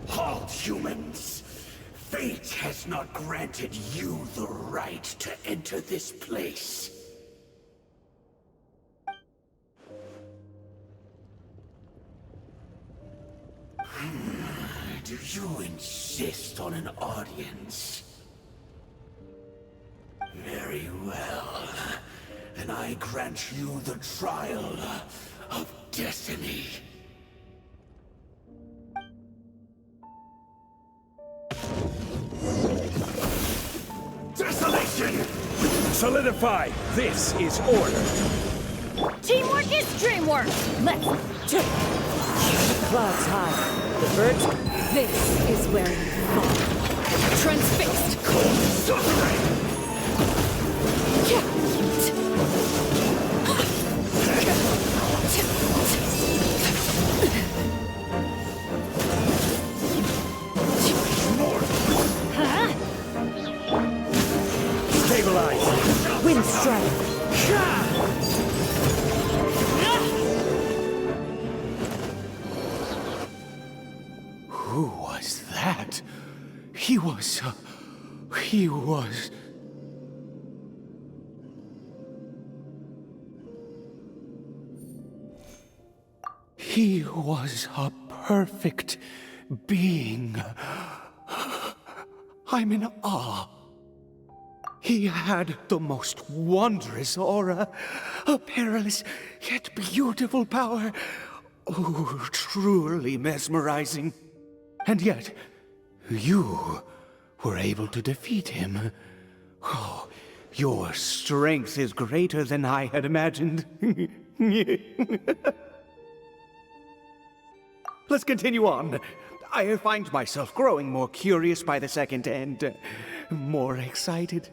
Halt, humans! Fate has not granted you the right to enter this place. Do you insist on an audience? Very well. Then I grant you the trial of destiny. Desolation! Solidify! This is order! Teamwork is dreamwork! Let's... Clouds high. The birds... This is where you fall. Transfixed! Suffering! Stabilize! Wind strike! Who was that? He was... He was a perfect being. I'm in awe. He had the most wondrous aura, a perilous yet beautiful power. Oh, truly mesmerizing. And yet, you were able to defeat him. Oh, your strength is greater than I had imagined. Let's continue on. I find myself growing more curious by the second and more excited.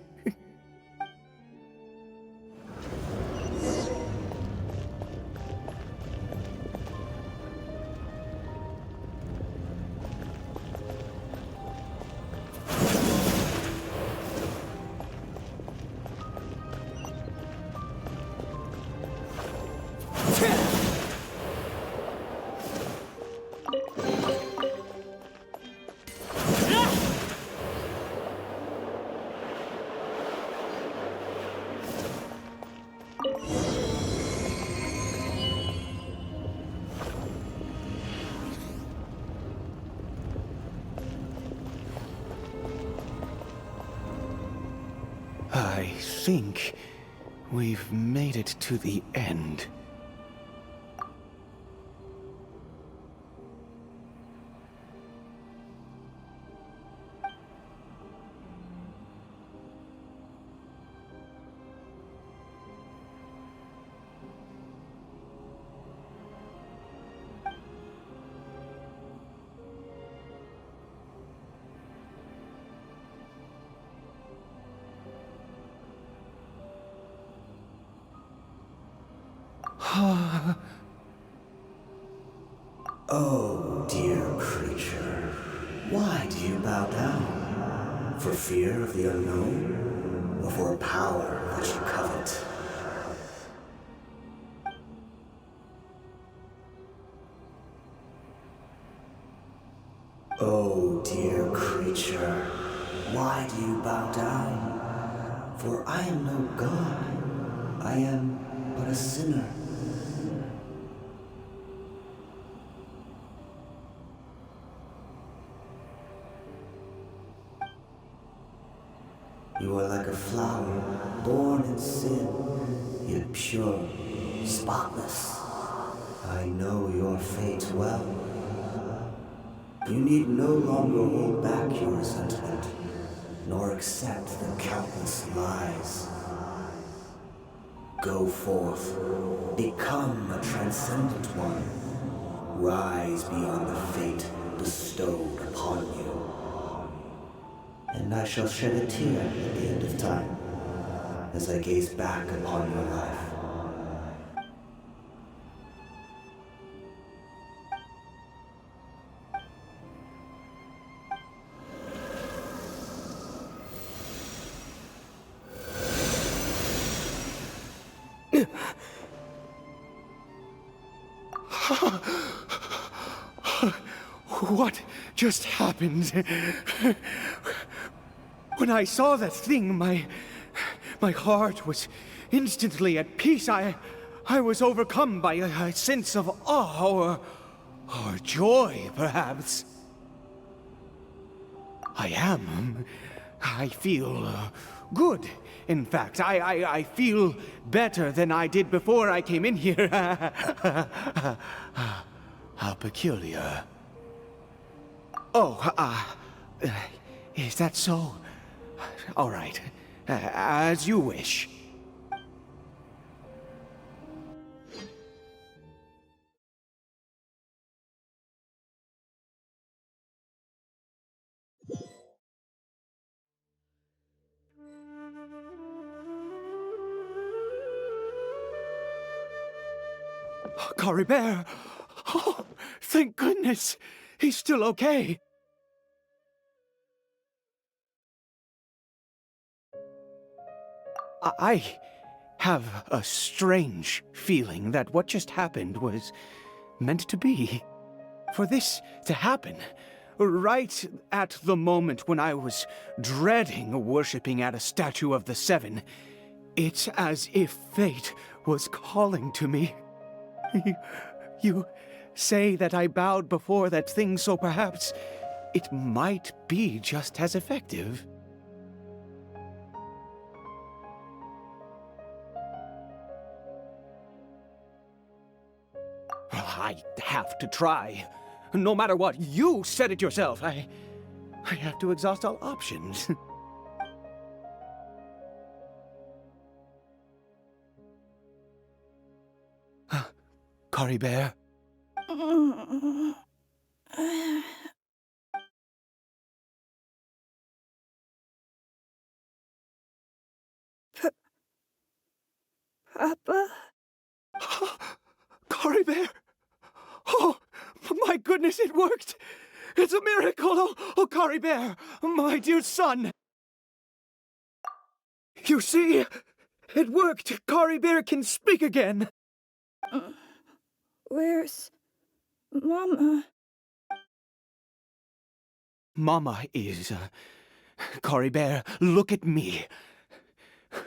think we've made it to the end. Oh, dear creature, why do you bow down? For fear of the unknown? Or for a power that you covet? Oh, dear creature, why do you bow down? For I am no god. I am but a sinner. You are like a flower, born in sin, yet pure, spotless. I know your fate well. You need no longer hold back your resentment, nor accept the countless lies. Go forth, become a transcendent one. Rise beyond the fate bestowed upon you. And I shall shed a tear at the end of time, as I gaze back upon your life. What just happened? When I saw that thing, my heart was instantly at peace. I was overcome by a sense of awe or joy, perhaps. I feel good. In fact, I feel better than I did before I came in here. How peculiar. Oh, is that so? All right. As you wish. Caribert! Oh, thank goodness! He's still okay. I have a strange feeling that what just happened was meant to be. For this to happen, right at the moment when I was dreading worshipping at a statue of the Seven, it's as if fate was calling to me. You say that I bowed before that thing, so perhaps it might be just as effective. I have to try. No matter what, you said it yourself. I have to exhaust all options. Caribert? Papa? Caribert! Oh, my goodness, it worked! It's a miracle! Oh, Caribert, my dear son! You see, it worked! Caribert can speak again! Where's Mama? Mama is... Caribert, look at me.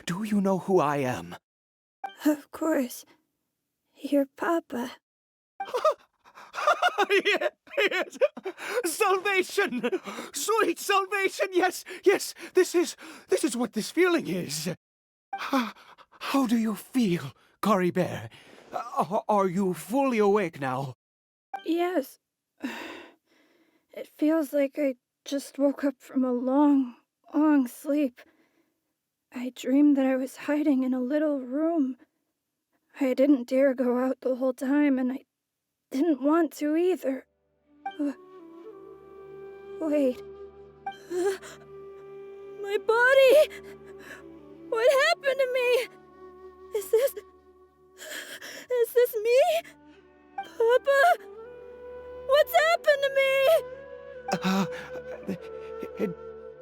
Do you know who I am? Of course. Your Papa. Yes! Salvation! Sweet salvation! Yes, this is what this feeling is. How do you feel, Cory Bear? Are you fully awake now? Yes. It feels like I just woke up from a long, long sleep. I dreamed that I was hiding in a little room. I didn't dare go out the whole time, and I didn't want to either. Wait. My body! What happened to me? Is this me? Papa? What's happened to me?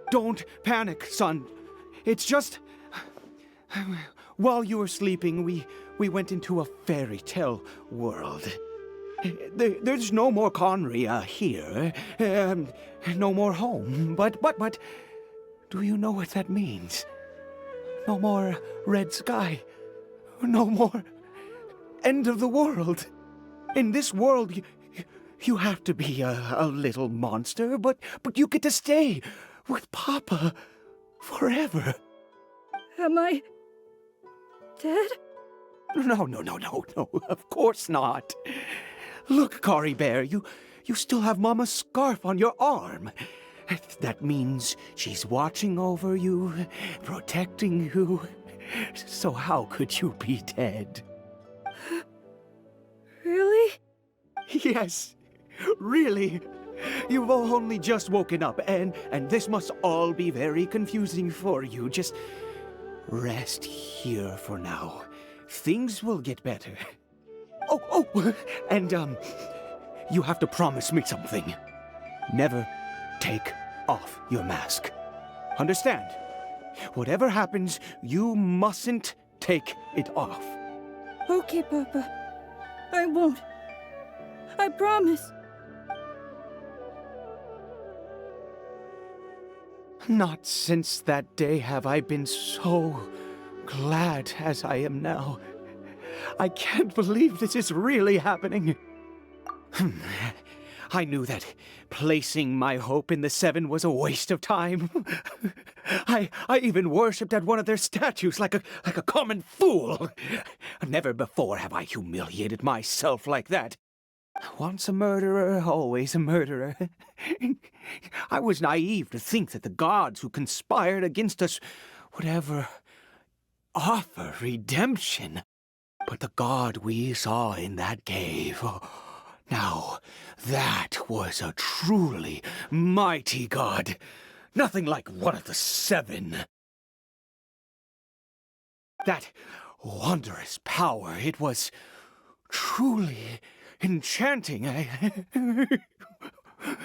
Don't panic, son. It's just... While you were sleeping, we went into a fairy tale world. There's no more Conria here. No more home. But... Do you know what that means? No more red sky. No more end of the world. In this world, you have to be a little monster, but you get to stay with Papa forever. Am I dead? No, of course not. Look, Cory Bear, you still have Mama's scarf on your arm. That means she's watching over you, protecting you. So how could you be dead? Really? Yes, really. You've only just woken up, and this must all be very confusing for you. Just rest here for now. Things will get better. Oh, and you have to promise me something. Never take off your mask. Understand? Whatever happens, you mustn't take it off. Okay, Papa. I won't. I promise. Not since that day have I been so glad as I am now. I can't believe this is really happening. I knew that placing my hope in the Seven was a waste of time. I even worshipped at one of their statues like a common fool. Never before have I humiliated myself like that. Once a murderer, always a murderer. I was naive to think that the gods who conspired against us would ever offer redemption. But the god we saw in that cave... Now, that was a truly mighty god. Nothing like one of the Seven. That wondrous power, it was truly enchanting.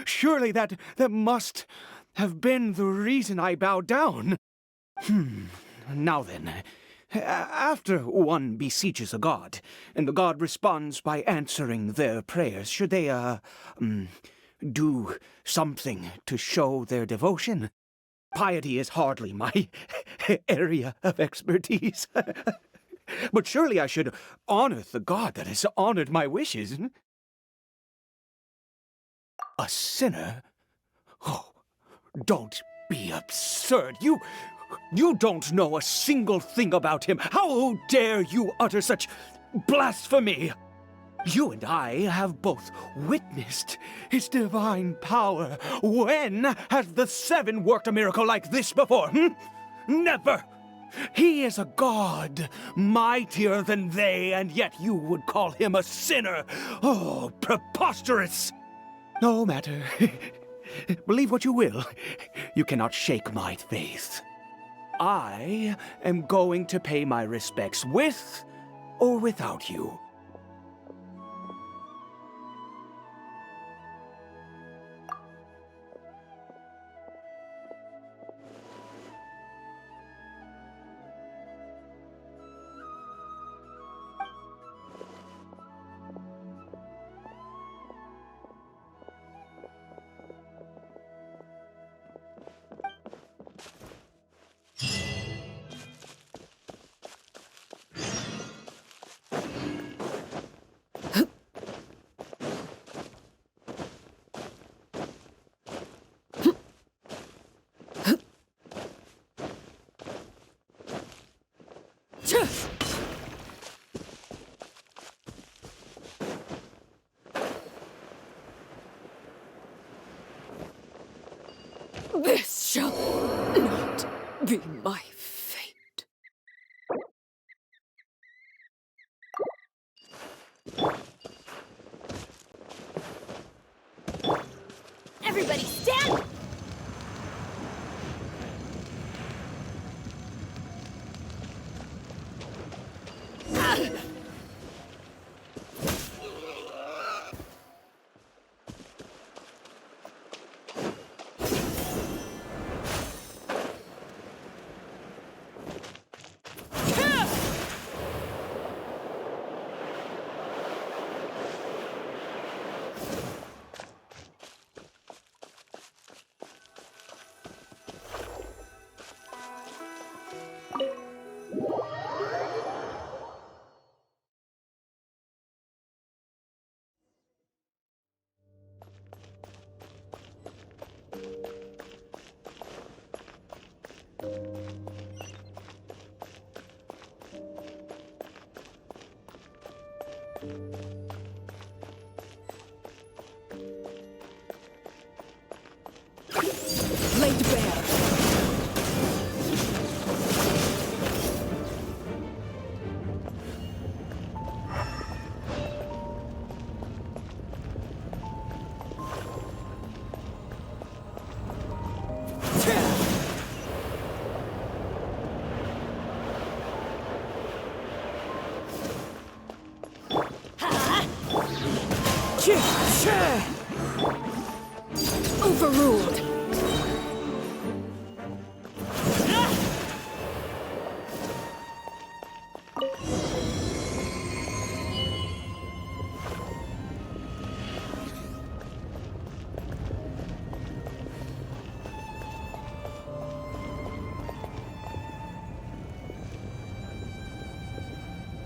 Surely that must have been the reason I bowed down. Now then... After one beseeches a god, and the god responds by answering their prayers, should they, do something to show their devotion? Piety is hardly my area of expertise. But surely I should honor the god that has honored my wishes. A sinner? Oh, don't be absurd. You don't know a single thing about him. How dare you utter such blasphemy? You and I have both witnessed his divine power. When has the Seven worked a miracle like this before? Never! He is a god, mightier than they, and yet you would call him a sinner. Oh, preposterous! No matter. Believe what you will. You cannot shake my faith. I am going to pay my respects with or without you. This shall not be my fate. Everybody stand! Laid bare. Overruled.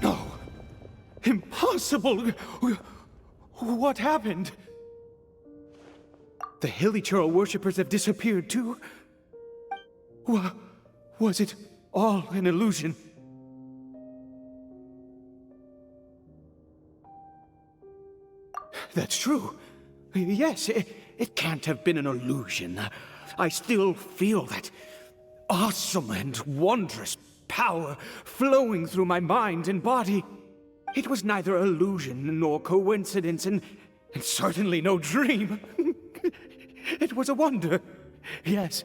No. Impossible! What happened? The Hilichurl worshippers have disappeared too? Was it all an illusion? That's true. Yes, it can't have been an illusion. I still feel that awesome and wondrous power flowing through my mind and body. It was neither illusion nor coincidence, and certainly no dream. It was a wonder. Yes,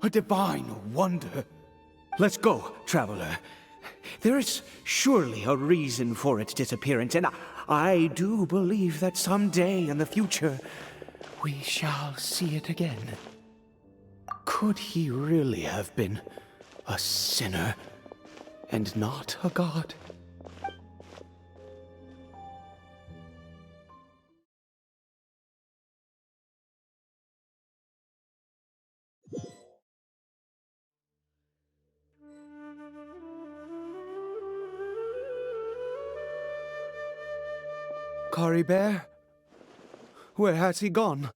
a divine wonder. Let's go, traveler. There is surely a reason for its disappearance, and I do believe that someday in the future, we shall see it again. Could he really have been a sinner and not a god? Kari Bear? Where has he gone?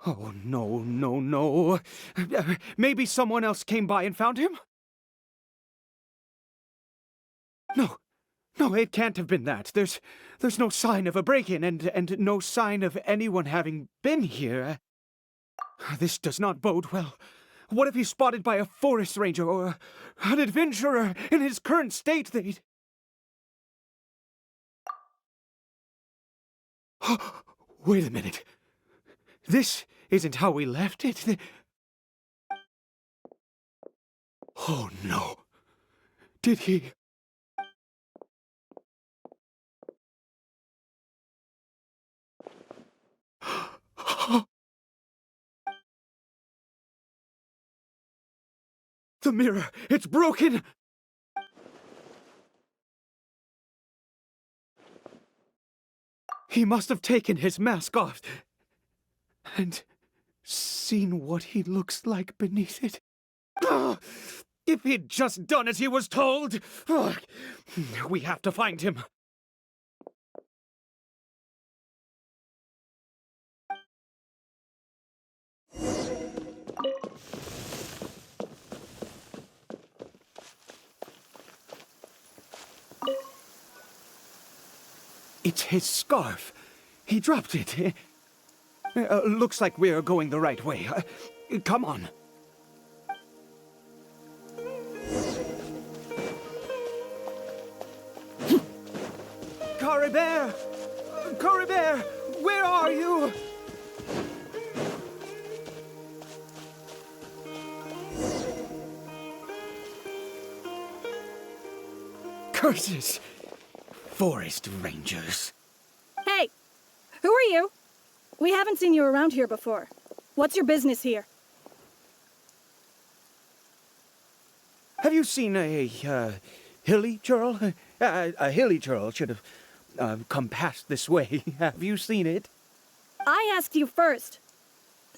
Oh, no. Maybe someone else came by and found him? No, it can't have been that. There's no sign of a break-in and no sign of anyone having been here. This does not bode well. What if he's spotted by a forest ranger or an adventurer in his current state? Wait a minute. This isn't how we left it. Oh no. Did he... The mirror! It's broken! He must have taken his mask off and seen what he looks like beneath it. If he'd just done as he was told! We have to find him. It's his scarf. He dropped it. Looks like we're going the right way. Come on. Caribert! Caribert! Where are you? Curses! Forest Rangers. Hey! Who are you? We haven't seen you around here before. What's your business here? Have you seen a hilly churl? A hilly churl should have come past this way. Have you seen it? I asked you first.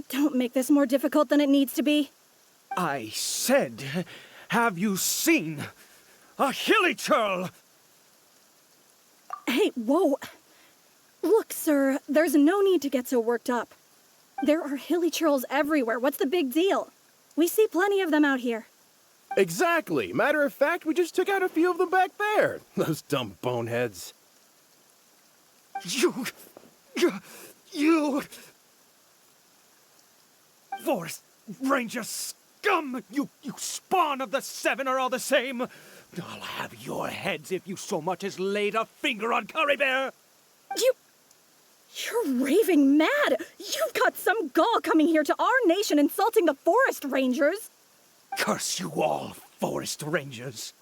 Don't make this more difficult than it needs to be. I said, have you seen a hilly churl? Hey, whoa. Look, sir, there's no need to get so worked up. There are hilly churls everywhere. What's the big deal? We see plenty of them out here. Exactly. Matter of fact, we just took out a few of them back there. Those dumb boneheads. You... Forest Ranger scum! You spawn of the Seven are all the same! I'll have your heads if you so much as laid a finger on Caribert! You're raving mad! You've got some gall coming here to our nation insulting the Forest Rangers! Curse you all, Forest Rangers!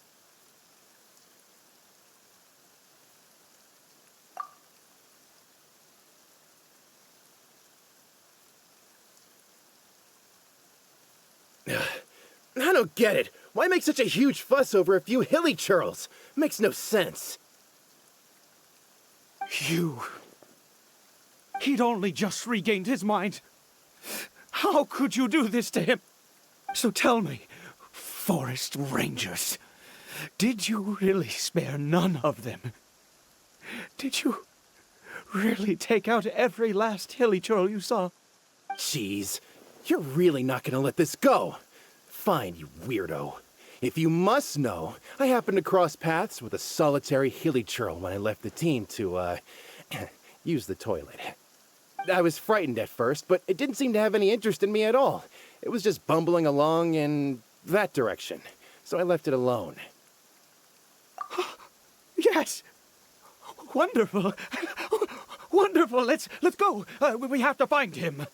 I don't get it. Why make such a huge fuss over a few hilly churls? Makes no sense. He'd only just regained his mind. How could you do this to him? So tell me, Forest Rangers, did you really spare none of them? Did you really take out every last hilly churl you saw? Jeez, you're really not gonna let this go. Fine, you weirdo. If you must know, I happened to cross paths with a solitary hilly churl when I left the team to, use the toilet. I was frightened at first, but it didn't seem to have any interest in me at all. It was just bumbling along in that direction, so I left it alone. Yes! Wonderful! Wonderful! Let's go! We have to find him!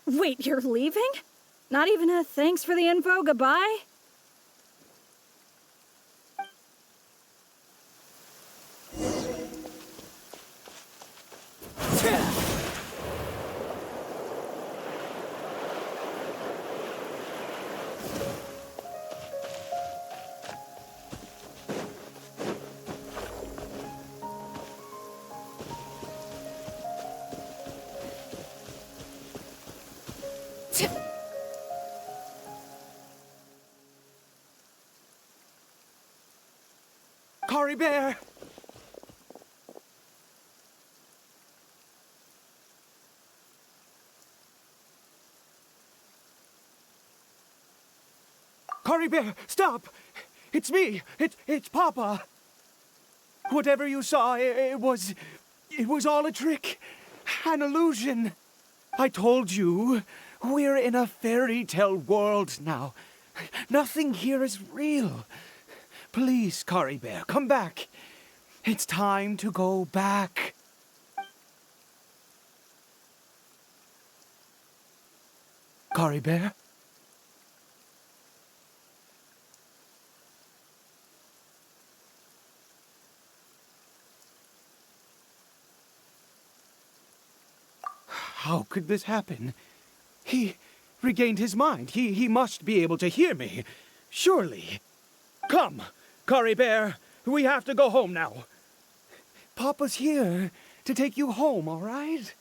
Wait, you're leaving? Not even a thanks for the info, goodbye? Caribert! Caribert, stop! It's me! It's Papa! Whatever you saw, it was all a trick. An illusion. I told you, we're in a fairy tale world now. Nothing here is real. Please, Caribert, come back. It's time to go back. Caribert? How could this happen? He regained his mind. He must be able to hear me. Surely. Come, Caribert. We have to go home now. Papa's here to take you home, all right?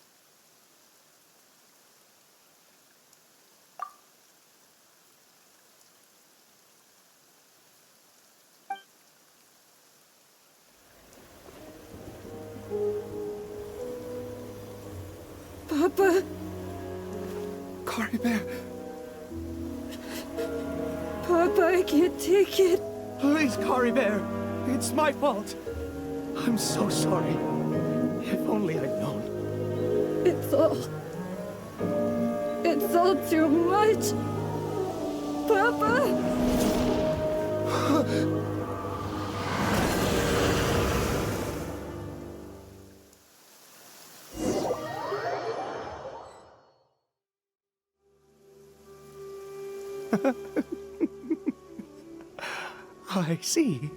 Papa. Caribert. Papa, I can't take it. Please, Caribert. It's my fault. I'm so sorry. If only I'd known. It's all too much. Papa! I see.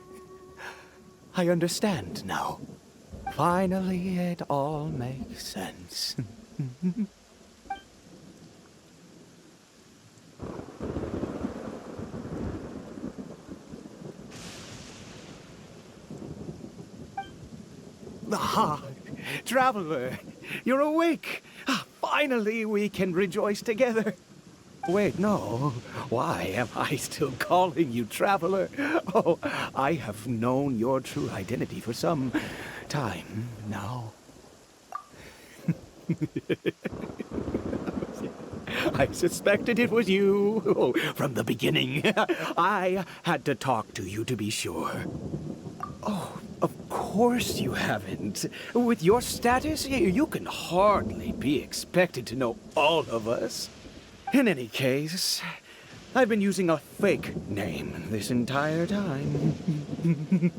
I understand now. Finally, it all makes sense. Ah, Traveler, you're awake. Finally, we can rejoice together. Wait, no. Why am I still calling you Traveler? Oh, I have known your true identity for some time now. I suspected it was you from the beginning. I had to talk to you to be sure. Oh, of course you haven't. With your status, you can hardly be expected to know all of us. In any case, I've been using a fake name this entire time.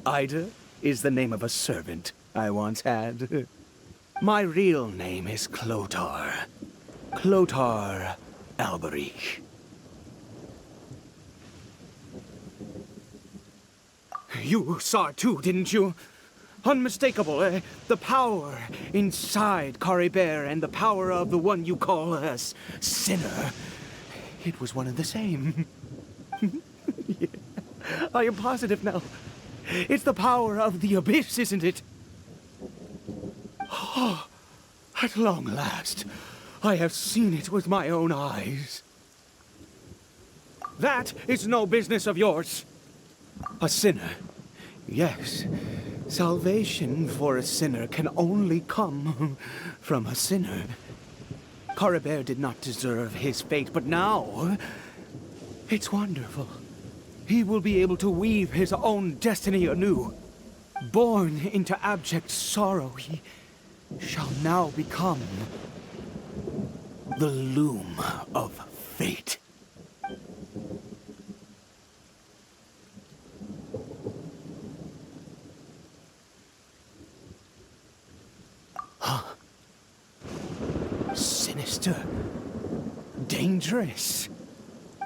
Ida is the name of a servant I once had. My real name is Clotar. Clotar Alberic. You saw it too, didn't you? Unmistakable, the power inside Caribert and the power of the one you call a sinner. It was one and the same. Yeah, I am positive now. It's the power of the abyss, isn't it? Oh, at long last, I have seen it with my own eyes. That is no business of yours. A sinner, yes. Salvation for a sinner can only come from a sinner. Caribert did not deserve his fate, but now it's wonderful. He will be able to weave his own destiny anew. Born into abject sorrow, he shall now become the loom of fate. Sinister. Dangerous.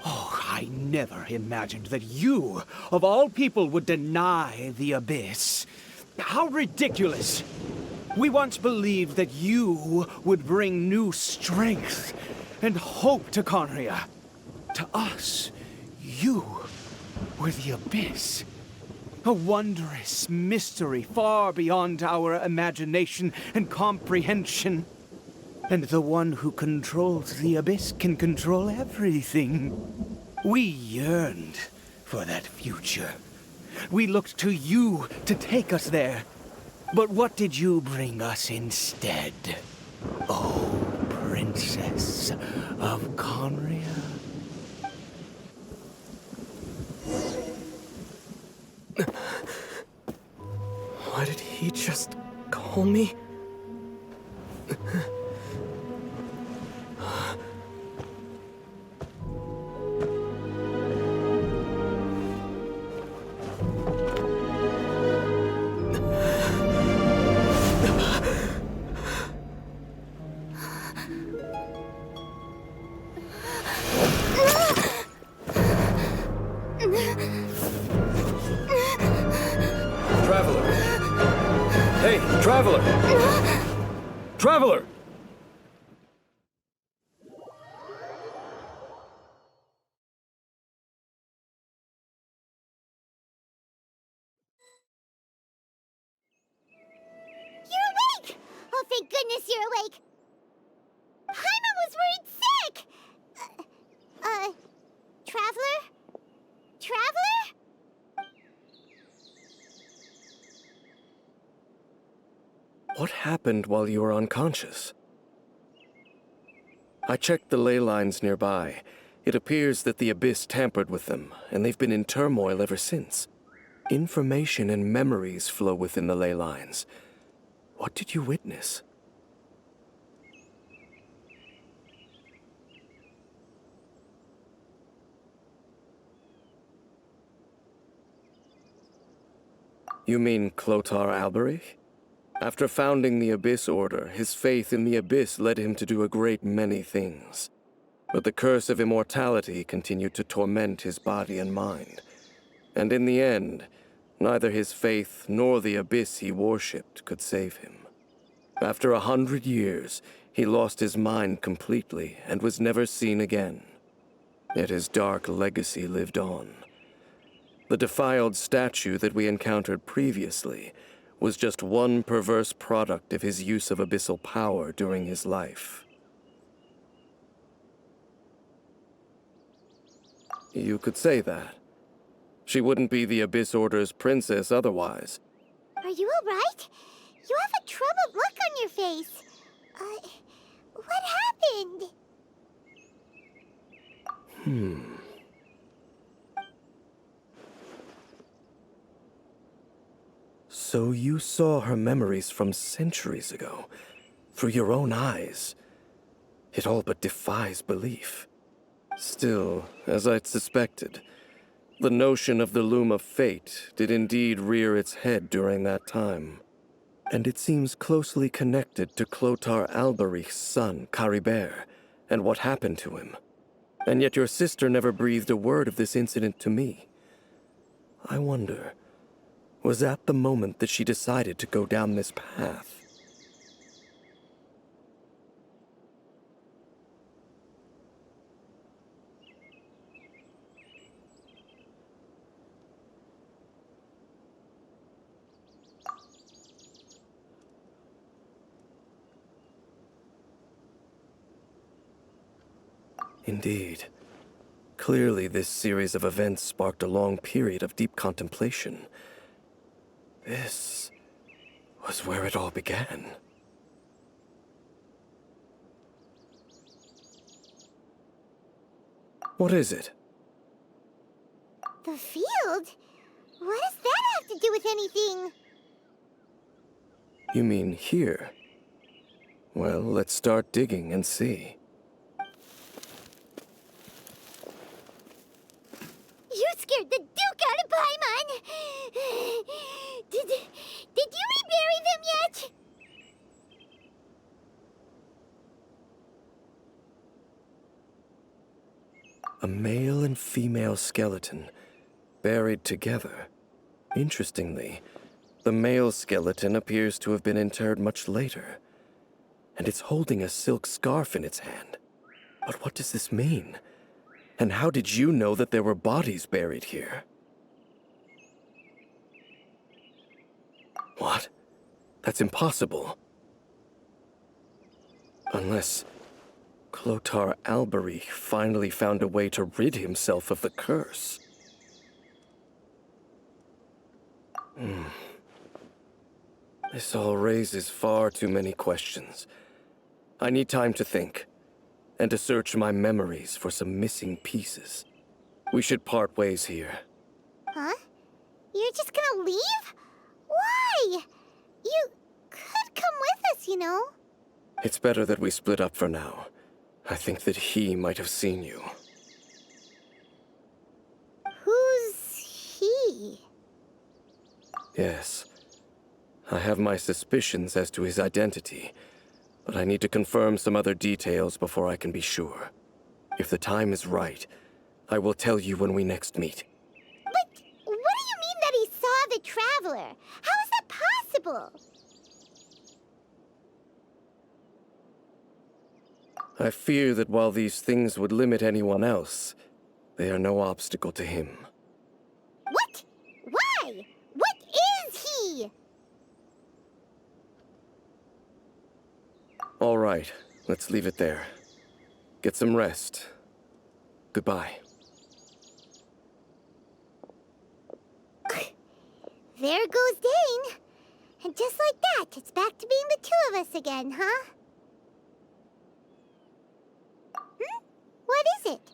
Oh, I never imagined that you, of all people, would deny the abyss. How ridiculous! We once believed that you would bring new strength and hope to Conria. To us, you were the abyss. A wondrous mystery far beyond our imagination and comprehension. And the one who controls the abyss can control everything. We yearned for that future. We looked to you to take us there. But what did you bring us instead? Oh, Princess of Conria. Why did he just call me? Traveler! Hey, Traveler! Traveler! You're awake! Oh, thank goodness you're awake! Paimon was worried sick! Traveler? Traveler? What happened while you were unconscious? I checked the ley lines nearby. It appears that the Abyss tampered with them, and they've been in turmoil ever since. Information and memories flow within the ley lines. What did you witness? You mean Clotar Alberich? After founding the Abyss Order, his faith in the Abyss led him to do a great many things. But the curse of immortality continued to torment his body and mind. And in the end, neither his faith nor the Abyss he worshipped could save him. After 100 years, he lost his mind completely and was never seen again. Yet his dark legacy lived on. The defiled statue that we encountered previously was just one perverse product of his use of abyssal power during his life. You could say that. She wouldn't be the Abyss Order's princess otherwise. Are you all right? You have a troubled look on your face. What happened? So you saw her memories from centuries ago, through your own eyes. It all but defies belief. Still, as I'd suspected, the notion of the Loom of Fate did indeed rear its head during that time. And it seems closely connected to Clotar Alberich's son, Caribert, and what happened to him. And yet your sister never breathed a word of this incident to me. I wonder, was that the moment that she decided to go down this path? Indeed. Clearly, this series of events sparked a long period of deep contemplation. This was where it all began. What is it? The field? What does that have to do with anything? You mean here? Well, let's start digging and see. You scared the Duke out of Paimon! Did you rebury them yet? A male and female skeleton, buried together. Interestingly, the male skeleton appears to have been interred much later, and it's holding a silk scarf in its hand. But what does this mean? And how did you know that there were bodies buried here? What? That's impossible. Unless Clotar Alberich finally found a way to rid himself of the curse. This all raises far too many questions. I need time to think, and to search my memories for some missing pieces. We should part ways here. Huh? You're just gonna leave? Why? You could come with us, you know. It's better that we split up for now. I think that he might have seen you. Who's he? Yes. I have my suspicions as to his identity, but I need to confirm some other details before I can be sure. If the time is right, I will tell you when we next meet. But what do you mean that he saw the Traveler? How is that possible? I fear that while these things would limit anyone else, they are no obstacle to him. What? Why? What is he? All right, let's leave it there. Get some rest. Goodbye. There goes Dane. And just like that, it's back to being the two of us again, huh? What is it?